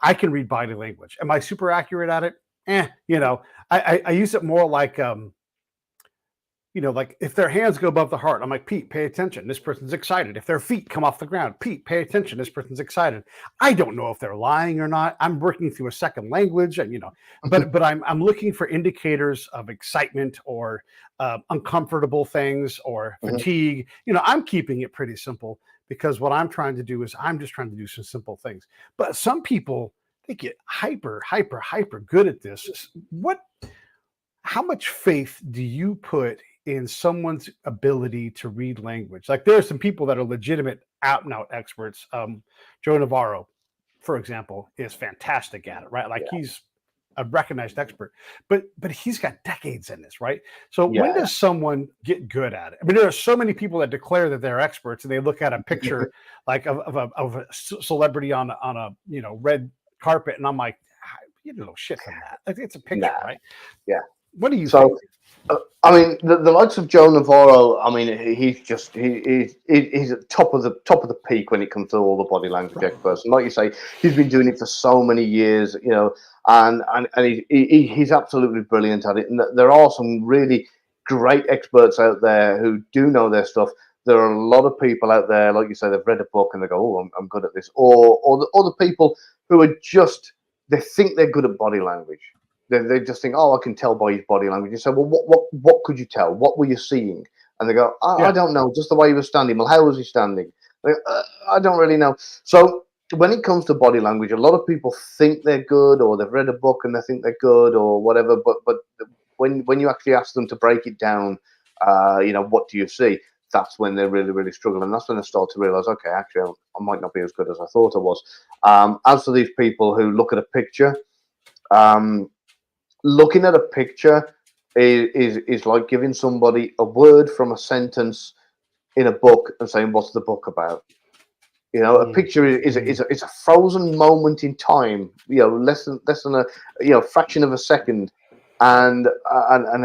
Speaker 1: I can read body language. Am I super accurate at it? I use it more like, like if their hands go above the heart, I'm like, Pete, pay attention. This person's excited. If their feet come off the ground, Pete, pay attention. This person's excited. I don't know if they're lying or not. I'm working through a second language, and but I'm looking for indicators of excitement or uncomfortable things or fatigue. I'm keeping it pretty simple, because what I'm trying to do is I'm just trying to do some simple things. But some people, they get hyper good at this. How much faith do you put in someone's ability to read language? Like, there are some people that are legitimate out and out experts. Joe Navarro, for example, is fantastic at it, right? Like, he's a recognized expert, but he's got decades in this, right? So when does someone get good at it? I mean, there are so many people that declare that they're experts, and they look at a picture like of a celebrity on a red carpet, and I'm like, you know shit from that. Like, it's a picture, right?
Speaker 2: Yeah.
Speaker 1: What do you think?
Speaker 2: I mean, the likes of Joe Navarro. I mean, he's at top of the peak when it comes to all the body language experts. And like you say, he's been doing it for so many years, and he's absolutely brilliant at it. And there are some really great experts out there who do know their stuff. There are a lot of people out there, like you say, they've read a book and they go, "Oh, I'm good at this," or the people who are just, they think they're good at body language. They just think, "Oh, I can tell by his body language." You say, "Well, what could you tell? What were you seeing?" And they go, I don't know, just the way he was standing." "Well, how was he standing?" I don't really know. So when it comes to body language, a lot of people think they're good, or they've read a book and they think they're good, or whatever. But when you actually ask them to break it down, what do you see? That's when they really, really struggle, and that's when they start to realize, okay, actually, I might not be as good as I thought I was. As for these people who look at a picture, looking at a picture is like giving somebody a word from a sentence in a book and saying, "What's the book about?" A picture is a frozen moment in time. Less than a fraction of a second. And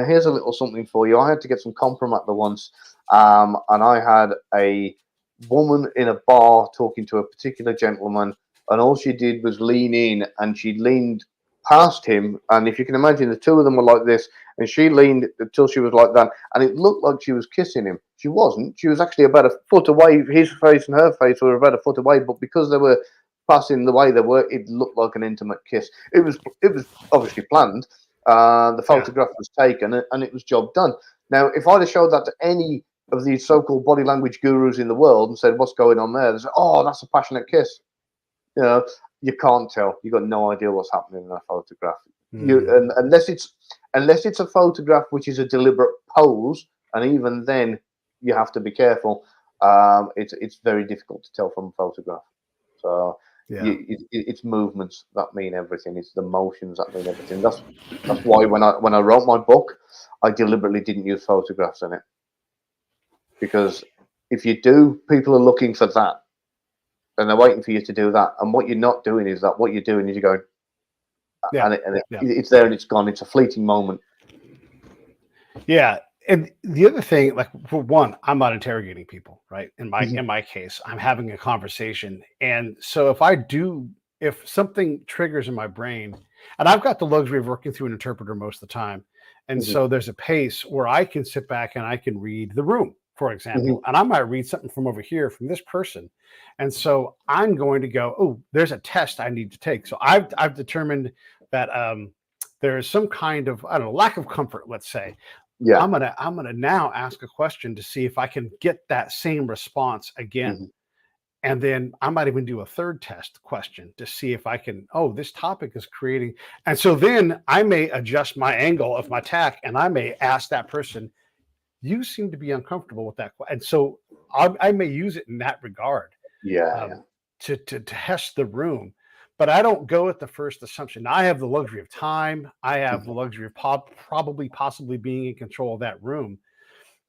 Speaker 2: here's a little something for you. I had to get some compromat once, and I had a woman in a bar talking to a particular gentleman, and all she did was lean in, and she leaned past him, and if you can imagine, the two of them were like this, and she leaned until she was like that, and it looked like she was kissing him. She wasn't. She was actually about a foot away. His face and her face were about a foot away, but because they were passing the way they were, it looked like an intimate kiss. It was obviously planned. The photograph was taken, and it was job done. Now, if I'd have showed that to any of these so-called body language gurus in the world and said, "What's going on there?" They say, "Oh, that's a passionate kiss." You can't tell. You've got no idea what's happening in a photograph. Unless it's a photograph which is a deliberate pose, and even then you have to be careful. It's very difficult to tell from a photograph. So it's movements that mean everything. It's the motions that mean everything. That's why when I wrote my book, I deliberately didn't use photographs in it, because if you do, people are looking for that. And they're waiting for you to do that. And what you're not doing is that. What you're doing is you're going, it's there and it's gone. It's a fleeting moment.
Speaker 1: Yeah. And the other thing, like, for one, I'm not interrogating people, right? In my case, I'm having a conversation. And so if something triggers in my brain, and I've got the luxury of working through an interpreter most of the time. And so there's a pace where I can sit back and I can read the room, for example, and I might read something from over here from this person. And so I'm going to go, "Oh, there's a test I need to take." So I've determined that there is some kind of, I don't know, lack of comfort, let's say. I'm gonna now ask a question to see if I can get that same response again. And then I might even do a third test question to see if I can, this topic is creating. And so then I may adjust my angle of my attack, and I may ask that person, "You seem to be uncomfortable with that." And so I may use it in that regard. To test the room. but I don't go at the first assumption. Now, I have the luxury of time. I have the luxury of probably possibly being in control of that room.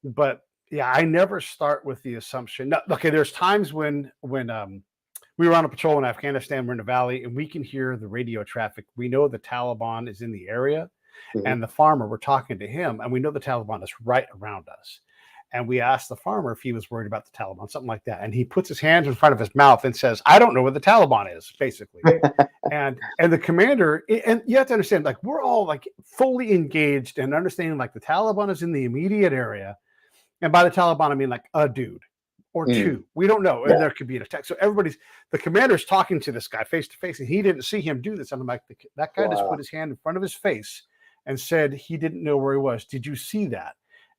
Speaker 1: But yeah, I never start with the assumption. No, okay, there's times when we were on a patrol in Afghanistan, we're in the valley, and we can hear the radio traffic. We know the Taliban is in the area,
Speaker 2: Mhm.
Speaker 1: and the farmer, we're talking to him, and we know the Taliban is right around us. And we asked the farmer if he was worried about the Taliban, something like that. And he puts his hands in front of his mouth and says, "I don't know where the Taliban is," basically. And the commander, and you have to understand, like, we're all like fully engaged and understanding, like, the Taliban is in the immediate area. And by the Taliban, I mean like a dude or
Speaker 2: Mm.
Speaker 1: two. We don't know. And
Speaker 2: Yeah.
Speaker 1: there could be an attack. So the commander's talking to this guy face to face, and he didn't see him do this. And I'm like, that guy just put
Speaker 2: Wow.
Speaker 1: his hand in front of his face and said he didn't know where he was. Did you see that?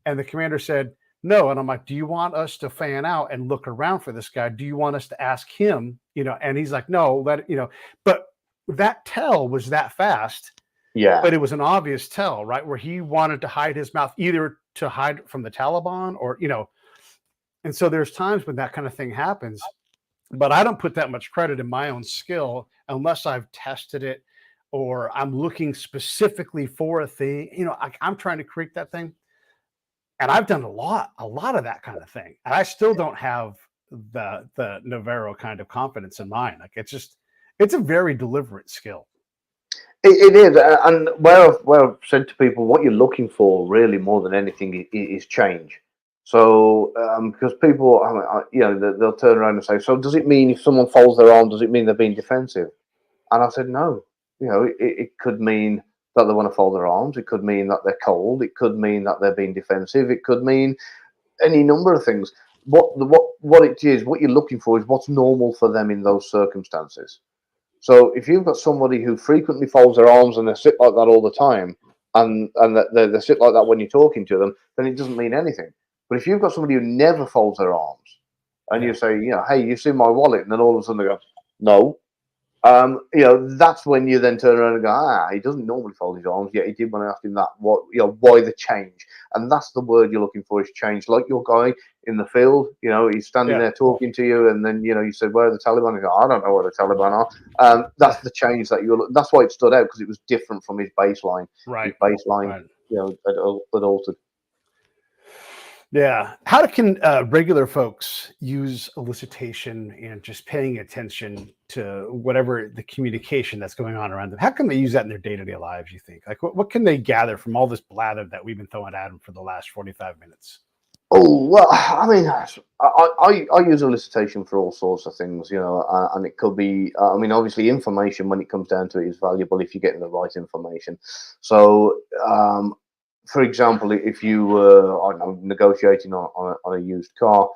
Speaker 1: And the commander said, no. And I'm like, do you want us to fan out and look around for this guy? Do you want us to ask him? And he's like, no, but that tell was that fast.
Speaker 2: Yeah.
Speaker 1: But it was an obvious tell, right? Where he wanted to hide his mouth, either to hide from the Taliban or, and so there's times when that kind of thing happens, but I don't put that much credit in my own skill unless I've tested it or I'm looking specifically for a thing. I'm trying to create that thing. And I've done a lot of that kind of thing. And I still don't have the Navarro kind of confidence in mine. Like, it's a very deliberate skill.
Speaker 2: It is, and where I've said to people, what you're looking for really more than anything is change. So, because people, they'll turn around and say, "So does it mean if someone folds their arm, does it mean they're being defensive?" And I said, "No. It could mean that they want to fold their arms. It could mean that they're cold. It could mean that they're being defensive. It could mean any number of things. What it is, what you're looking for is what's normal for them in those circumstances." So if you've got somebody who frequently folds their arms and they sit like that all the time, and they sit like that when you're talking to them, then it doesn't mean anything. But if you've got somebody who never folds their arms, and
Speaker 1: Yeah.
Speaker 2: you say, "Hey, you see my wallet," and then all of a sudden they go, "No," that's when you then turn around and go, he doesn't normally fold his arms, yet he did when I asked him that. Why the change? And that's the word you're looking for, is change. Like your guy in the field, he's standing
Speaker 1: Yeah.
Speaker 2: there talking to you, and then you said, "Where are the Taliban?" He goes, "I don't know where the Taliban are." That's the change that's why it stood out, because it was different from his baseline.
Speaker 1: Right.
Speaker 2: His baseline,
Speaker 1: Right.
Speaker 2: had altered.
Speaker 1: Yeah. How can regular folks use elicitation and just paying attention to whatever the communication that's going on around them? How can they use that in their day-to-day lives, you think? Like, what can they gather from all this blather that we've been throwing at them for the last 45 minutes?
Speaker 2: Oh, well, I mean, I use elicitation for all sorts of things, and it could be, obviously information, when it comes down to it, is valuable if you're getting the right information. So, for example, if you were, I don't know, negotiating on a used car,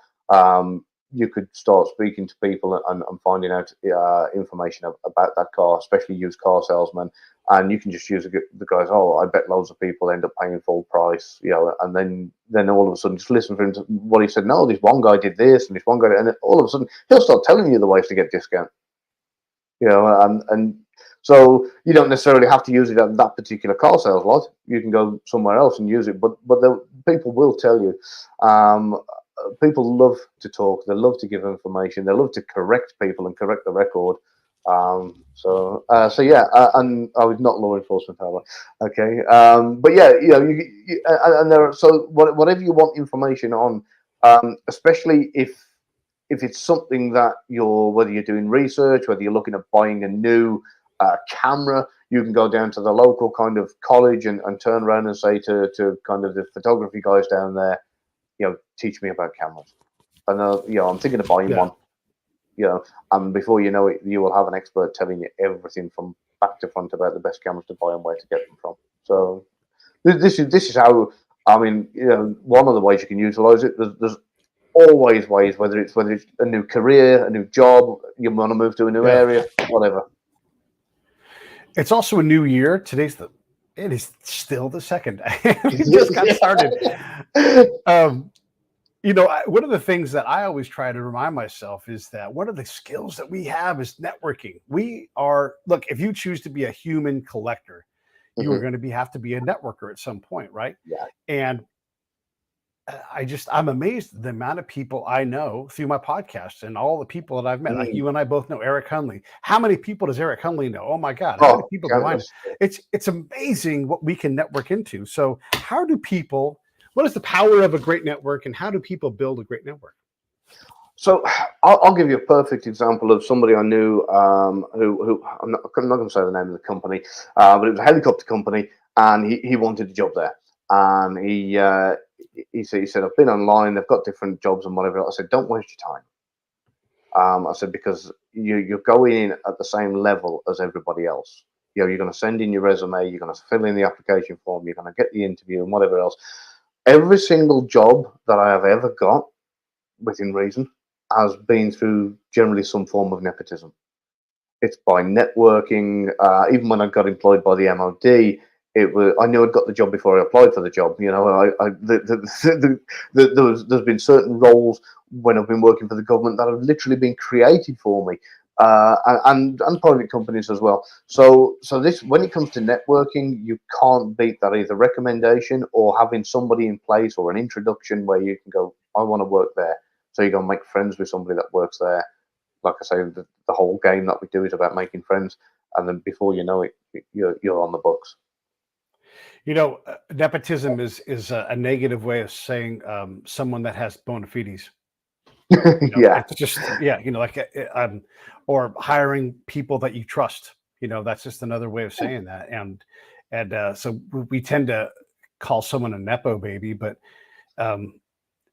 Speaker 2: you could start speaking to people and finding out information about that car, especially used car salesmen. And you can just use the guys. "Oh, I bet loads of people end up paying full price," and then all of a sudden just listen for him to what he said. "No, this one guy did this, and this one guy," and then all of a sudden he'll start telling you the ways to get discount. And so you don't necessarily have to use it at that particular car sales lot. You can go somewhere else and use it, but people will tell you. People love to talk. They love to give information. They love to correct people and correct the record. So yeah, and I was not law enforcement, however. Okay, but yeah, and there are, so whatever you want information on, especially if it's something that whether you're doing research, whether you're looking at buying a new camera, you can go down to the local kind of college and turn around and say to kind of the photography guys down there, teach me about cameras. And I'm thinking of buying one. And before you know it, you will have an expert telling you everything from back to front about the best cameras to buy and where to get them from. So this is how, one of the ways you can utilize it. There's always ways, whether it's a new career, a new job, you want to move to a new area, whatever.
Speaker 1: It's also a new year. It is still the second. We just got started. One of the things that I always try to remind myself is that one of the skills that we have is networking. Look, if you choose to be a human collector, you are going to have to be a networker at some point, right?
Speaker 2: Yeah.
Speaker 1: And I'm amazed at the amount of people I know through my podcast and all the people that I've met. Like
Speaker 2: Mm.
Speaker 1: you and I both know Eric Hunley. How many people does Eric Hunley know? Oh my God, how many
Speaker 2: Oh,
Speaker 1: people do I know?
Speaker 2: countless.
Speaker 1: It's amazing what we can network into. So how do people? What is the power of a great network, and how do people build a great network?
Speaker 2: So I'll give you a perfect example of somebody I knew who I'm not going to say the name of the company, but it was a helicopter company, and he wanted a job there, and he said I've been online, they've got different jobs and whatever. I said don't waste your time. I said because you're going in at the same level as everybody else. You're going to send in your resume, you're going to fill in the application form, you're going to get the interview and whatever else. Every single job that I have ever got, within reason, has been through generally some form of nepotism. It's by networking. Even when I got employed by the MOD, it was I knew I'd got the job before I applied for the job. There's been certain roles when I've been working for the government that have literally been created for me, and private companies as well. So this when it comes to networking, you can't beat that either recommendation or having somebody in place or an introduction where you can go, I want to work there. So you go make friends with somebody that works there. Like I say, the whole game that we do is about making friends, and then before you know it, you're on the books.
Speaker 1: Nepotism is a negative way of saying someone that has bona fides.
Speaker 2: Yeah,
Speaker 1: It's just like or hiring people that you trust. That's just another way of saying that. And so we tend to call someone a nepo baby, but um,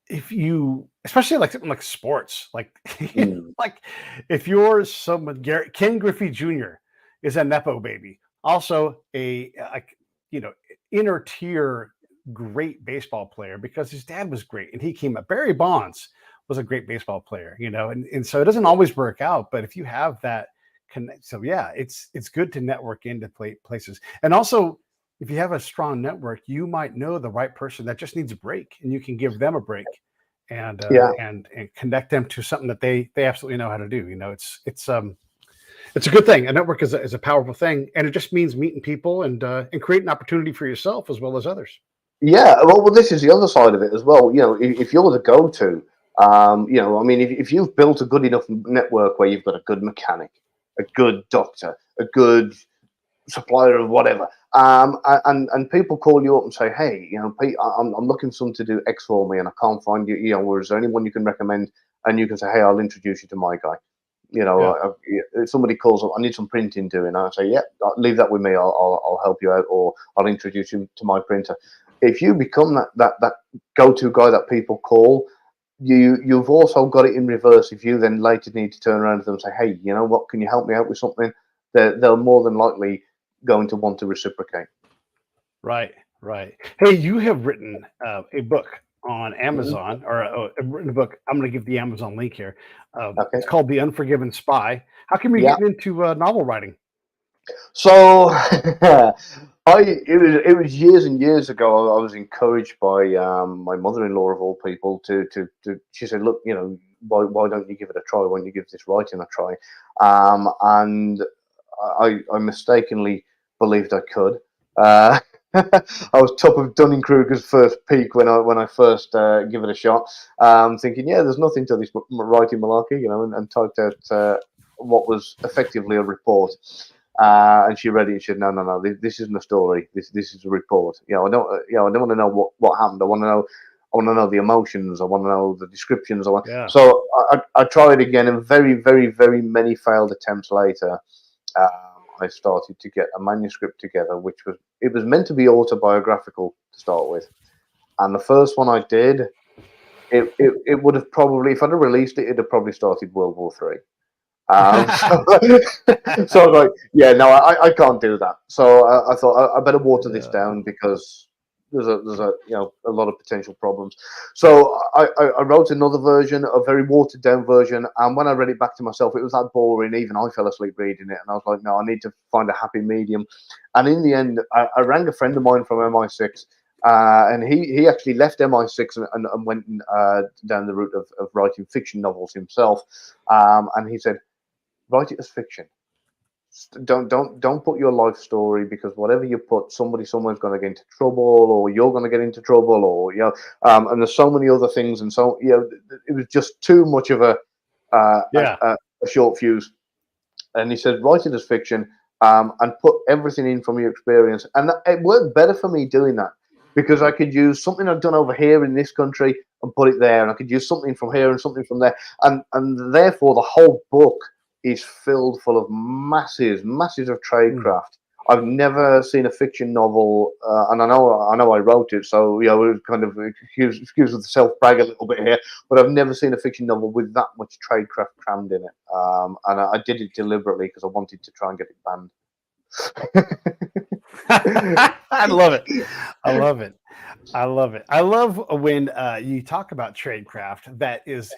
Speaker 1: if you, especially like something like sports, like
Speaker 2: mm,
Speaker 1: like if you're someone, Ken Griffey Jr. is a nepo baby, also like you know inner tier great baseball player because his dad was great and he came up. Barry Bonds was a great baseball player, and so it doesn't always work out, but if you have that connect, so yeah, it's good to network into places, and also if you have a strong network, you might know the right person that just needs a break, and you can give them a break, and
Speaker 2: yeah,
Speaker 1: connect them to something that they absolutely know how to do. It's a good thing. A network is a powerful thing, and it just means meeting people and creating opportunity for yourself as well as others.
Speaker 2: yeah. Well, this is the other side of it as well. If you're the go-to, I mean, if you've built a good enough network where you've got a good mechanic, a good doctor, a good supplier of whatever. And people call you up and say, hey, Pete, I'm looking for someone to do X for me and I can't find you, or is there anyone you can recommend? And you can say, hey, I'll introduce you to my guy.
Speaker 1: Yeah.
Speaker 2: If somebody calls up, I need some printing doing. I say, yeah, leave that with me. I'll help you out, or I'll introduce you to my printer. If you become that go-to guy that people call, you've also got it in reverse. If you then later need to turn around to them and say, hey, you know what, can you help me out with something? They're more than likely going to want to reciprocate.
Speaker 1: Right, right. Hey, you have written a book on
Speaker 2: Mhm.
Speaker 1: Amazon, or written a book. I'm going to give the Amazon link here.
Speaker 2: Okay.
Speaker 1: It's called The Unforgiven Spy. How come you're
Speaker 2: Yeah.
Speaker 1: getting into novel writing?
Speaker 2: So it was years and years ago. I was encouraged by my mother-in-law of all people to she said, look, why don't you give it a try? Why don't you give this writing a try? And I mistakenly believed I could. I was top of Dunning-Kruger's first peak when I first give it a shot, thinking, yeah, there's nothing to this writing malarkey, and typed out what was effectively a report. And she read it and she said, no, this isn't a story. This is a report. I don't want to know what happened. I want to know the emotions. I want to know the descriptions.
Speaker 1: Yeah.
Speaker 2: So I tried again, and very, very, very many failed attempts later. I started to get a manuscript together, which was meant to be autobiographical to start with. And the first one I did, it would have probably, if I'd have released it, it'd have probably started World War Three. So I was like, yeah, no, I can't do that. So I thought I better water this
Speaker 1: Yeah.
Speaker 2: down because there's a lot of potential problems. So I wrote another version, a very watered down version, and when I read it back to myself, it was that boring. Even I fell asleep reading it, and I was like, no, I need to find a happy medium. And in the end, I rang a friend of mine from MI6. And he actually left MI6 and went down the route of writing fiction novels himself. And he said, write it as fiction. don't put your life story, because whatever you put, someone's going to get into trouble, or you're going to get into trouble, or and there's so many other things, and so it was just too much of
Speaker 1: Yeah.
Speaker 2: a short fuse. And he said, write it as fiction, and put everything in from your experience. And it worked better for me doing that, because I could use something I've done over here in this country and put it there, and I could use something from here and something from there, and therefore the whole book is filled full of masses of tradecraft. I've never seen a fiction novel, and I know I wrote it, so we're kind of excuse the self brag a little bit here, but I've never seen a fiction novel with that much tradecraft crammed in it, and I did it deliberately because I wanted to try and get it banned.
Speaker 1: I love it. I love it. I love it. I love when you talk about tradecraft. That is,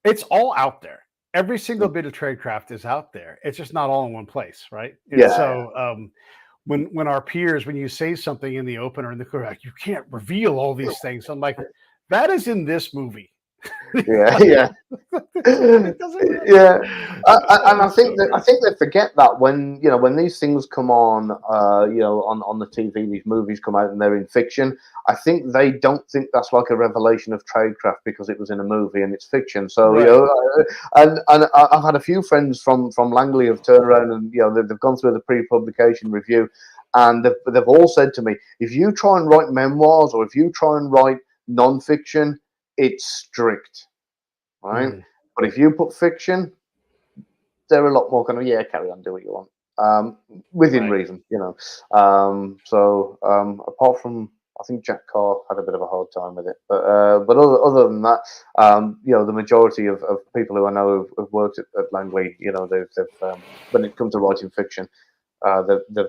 Speaker 1: it's all out there. Every single bit of tradecraft is out there. It's just not all in one place, right? And
Speaker 2: Yeah.
Speaker 1: so when our peers, when you say something in the open or in the clear, like, you can't reveal all these things, I'm like, that is in this movie.
Speaker 2: Yeah. Yeah, and I think they forget that when these things come on, on the TV, these movies come out and they're in fiction. I think they don't think that's like a revelation of tradecraft because it was in a movie and it's fiction. So
Speaker 1: Right.
Speaker 2: and I've had a few friends from Langley have turned around and they've gone through the pre-publication review, and they've all said to me, if you try and write memoirs or if you try and write non-fiction, it's strict, right? But if you put fiction, they're a lot more kind of carry on, do what you want, within
Speaker 1: Right.
Speaker 2: reason, apart from, I think Jack Carr had a bit of a hard time with it, but other than that, the majority of people who I know have worked at Langley, they've when it comes to writing fiction, they've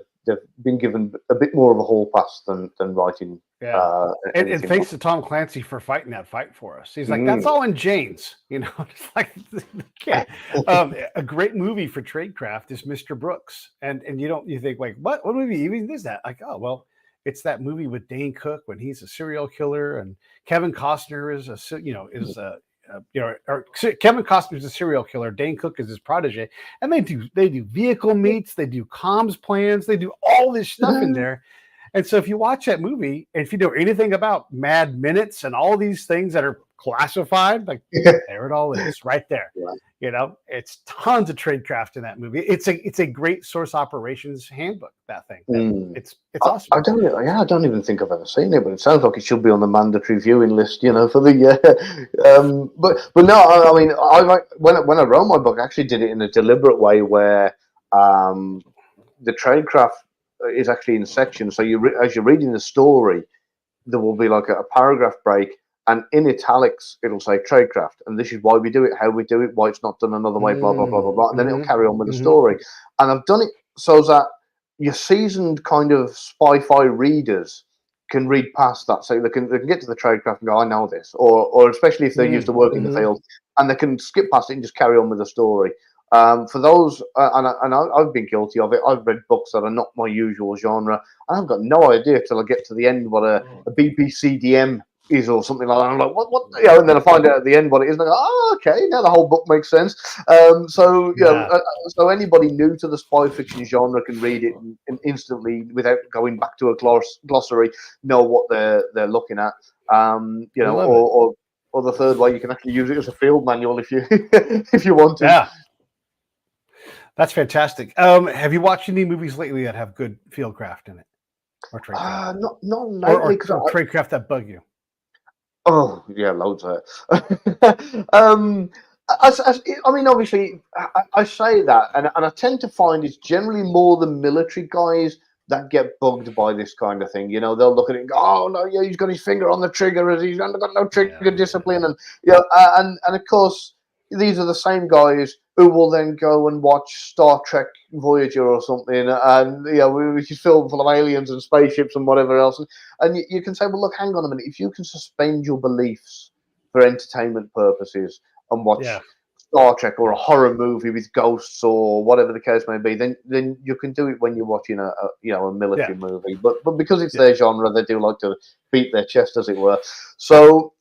Speaker 2: been given a bit more of a hall pass than writing.
Speaker 1: Yeah. And
Speaker 2: Anything.
Speaker 1: thanks to Tom Clancy for fighting that fight for us. He's like, that's all in Jane's, it's like, a great movie for tradecraft is Mr. Brooks. And you think, like, what movie even is that? Like, oh, well, it's that movie with Dane Cook when he's a serial killer, and Kevin Costner is Kevin Costner is a serial killer. Dane Cook is his protege, and they do vehicle meets, they do comms plans, they do all this stuff in there. And so if you watch that movie, and if you know anything about Mad Minutes and all these things that are classified, like, there it all is right there. It's tons of tradecraft in that movie. It's a great source operations handbook, that thing. It's awesome.
Speaker 2: I don't even think I've ever seen it, but it sounds like it should be on the mandatory viewing list, for the but no, I mean, when I wrote my book, I actually did it in a deliberate way where the tradecraft is actually in sections. So as you're reading the story, there will be like a paragraph break, and in italics it'll say tradecraft, and this is why we do it, how we do it, why it's not done another way, blah blah blah blah blah, and then it'll carry on with the story. And I've done it so that your seasoned kind of spy-fi readers can read past that, so they can get to the tradecraft and go, I know this, or especially if they're used to working in the field, and they can skip past it and just carry on with the story. For those, and I've been guilty of it. I've read books that are not my usual genre, and I've got no idea till I get to the end what a BPCDM is or something like that. I'm like, what? And then I find out at the end what it is, and I go, oh, okay, now the whole book makes sense. So anybody new to the spy fiction genre can read it and instantly, without going back to a glossary, know what they're looking at. Or the third way, you can actually use it as a field manual if you if you want to.
Speaker 1: Yeah. That's fantastic. Have you watched any movies lately that have good fieldcraft in it, or tradecraft?
Speaker 2: Not lately,
Speaker 1: or tradecraft that bug you.
Speaker 2: Oh yeah, loads of it. I mean, obviously, I say that, and I tend to find it's generally more the military guys that get bugged by this kind of thing. They'll look at it and go, oh no, yeah, he's got his finger on the trigger, he's got no trigger discipline, and and of course, these are the same guys who will then go and watch Star Trek Voyager or something, and which is filled full of aliens and spaceships and whatever else. And you can say, well, look, hang on a minute. If you can suspend your beliefs for entertainment purposes and watch Star Trek or a horror movie with ghosts or whatever the case may be, then you can do it when you're watching a military movie. But because it's their genre, they do like to beat their chest, as it were. So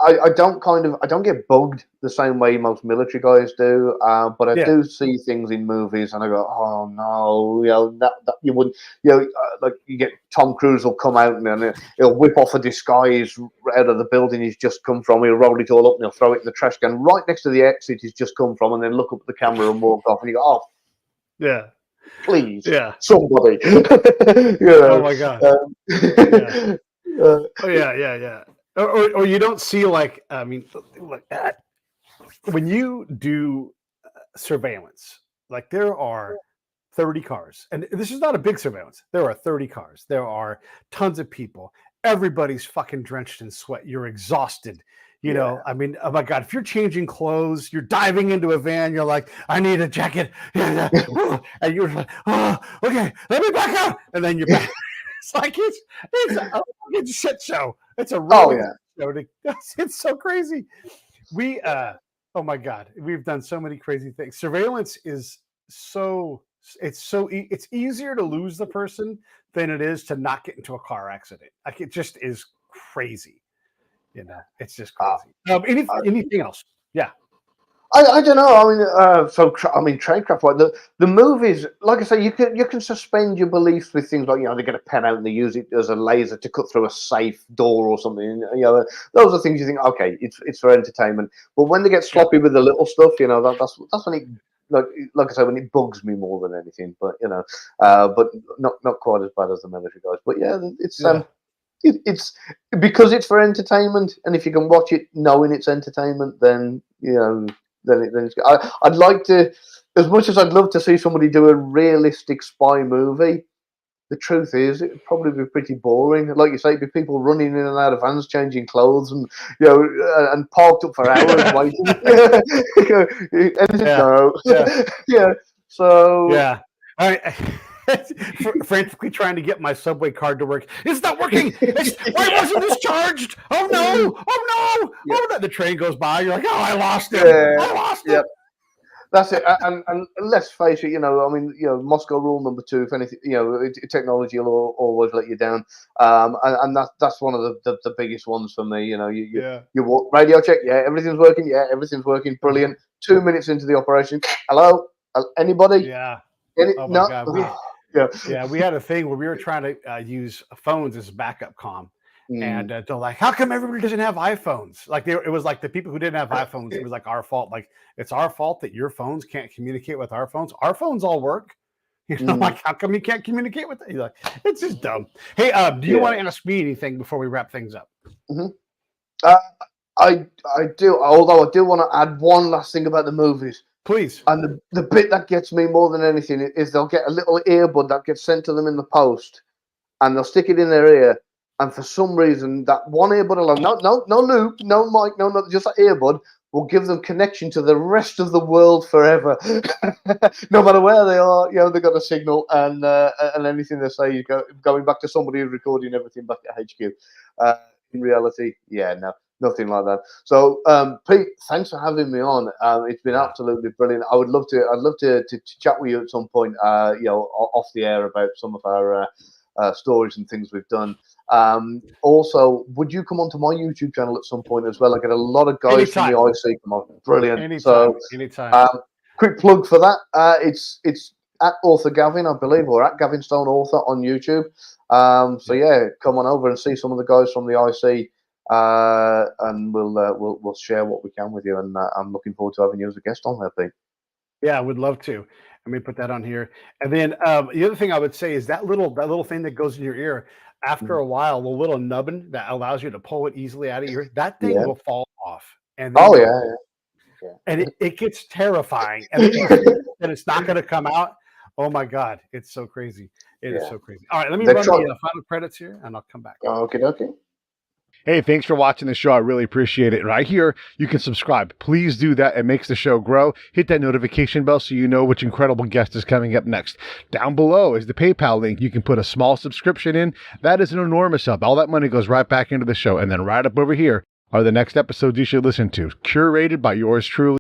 Speaker 2: I don't get bugged the same way most military guys do, but I
Speaker 1: Yeah.
Speaker 2: do see things in movies and I go, oh no, that you wouldn't, like you get Tom Cruise will come out and he'll whip off a disguise out of the building he's just come from, he'll roll it all up and he'll throw it in the trash can right next to the exit he's just come from, and then look up at the camera and walk off, and you go, oh,
Speaker 1: Yeah.
Speaker 2: please,
Speaker 1: Yeah.
Speaker 2: somebody,
Speaker 1: Oh my God. Yeah.
Speaker 2: uh,
Speaker 1: Oh yeah. Or you don't see like, I mean, look, when you do surveillance, like there are 30 cars, and this is not a big surveillance. There are 30 cars. There are tons of people. Everybody's fucking drenched in sweat. You're exhausted. You know, I mean, oh my God, if you're changing clothes, you're diving into a van, you're like, I need a jacket. And you're like, oh, okay, let me back out. And then you're back. It's like, it's a fucking shit show. It's a really show. It's so crazy. Oh my God, we've done so many crazy things. Surveillance is it's easier to lose the person than it is to not get into a car accident. Like, it just is crazy. You know, it's just crazy. Anything else? Yeah.
Speaker 2: I don't know. I mean, tradecraft. Like the movies, like I say, you can suspend your beliefs with things like, they get a pen out and they use it as a laser to cut through a safe door or something. Those are things you think, okay, it's for entertainment. But when they get sloppy with the little stuff, that's when it, like I say, when it bugs me more than anything. But but not quite as bad as the military guys. But yeah, it's because it's for entertainment, and if you can watch it knowing it's entertainment, then then it's. I'd like to, as much as I'd love to see somebody do a realistic spy movie. The truth is, it'd probably be pretty boring. Like you say, it'd be people running in and out of vans, changing clothes, and and parked up for hours waiting. So
Speaker 1: yeah. All right. Frantically trying to get my subway card to work. It's not working. Why wasn't this charged? Oh no! Oh no! Oh no! The train goes by. You're like, oh, I lost it. I lost it.
Speaker 2: That's it. And let's face it. Moscow Rule number 2. If anything, technology will always let you down. And that's one of the biggest ones for me. You walk, radio check. Yeah, everything's working. Yeah, everything's working. Brilliant. 2 minutes into the operation. Hello, anybody?
Speaker 1: Yeah.
Speaker 2: Oh my
Speaker 1: God. We had a thing where we were trying to use phones as backup comm, and they're like, "How come everybody doesn't have iPhones?" Like, it was like the people who didn't have iPhones. It was like our fault. Like, it's our fault that your phones can't communicate with our phones. Our phones all work. Like, how come you can't communicate with it? You're like, it's just dumb. Hey, do you want to ask me anything before we wrap things up?
Speaker 2: I do. Although I do want to add one last thing about the movies.
Speaker 1: Please.
Speaker 2: And the bit that gets me more than anything is they'll get a little earbud that gets sent to them in the post, and they'll stick it in their ear. And for some reason, that one earbud alone, no loop, no mic, no, just that earbud will give them connection to the rest of the world forever. No matter where they are, they've got a signal, and anything they say, going back to somebody who's recording everything back at HQ. In reality, no. Nothing like that. So, Pete, thanks for having me on. It's been absolutely brilliant. I'd love to chat with you at some point, off the air about some of our stories and things we've done. Also, would you come onto my YouTube channel at some point as well? I get a lot of guys from the IC come on. Brilliant.
Speaker 1: Anytime.
Speaker 2: Quick plug for that. It's at Author Gavin, I believe, or at Gavin Stone Author on YouTube. Come on over and see some of the guys from the IC. And we'll share what we can with you, and I'm looking forward to having you as a guest on there, Pete.
Speaker 1: Yeah, I would love to. Let me put that on here. And then the other thing I would say is that little thing that goes in your ear. After a while, the little nubbin that allows you to pull it easily out of your ear, that thing will fall off. And then and it gets terrifying. And then you think that it's not going to come out. Oh my God, it's so crazy. It is so crazy. All right, let me run the final credits here, and I'll come back.
Speaker 2: Okay.
Speaker 1: Hey, thanks for watching the show. I really appreciate it. Right here, you can subscribe. Please do that. It makes the show grow. Hit that notification bell so you know which incredible guest is coming up next. Down below is the PayPal link. You can put a small subscription in. That is an enormous help. All that money goes right back into the show. And then right up over here are the next episodes you should listen to, curated by yours truly.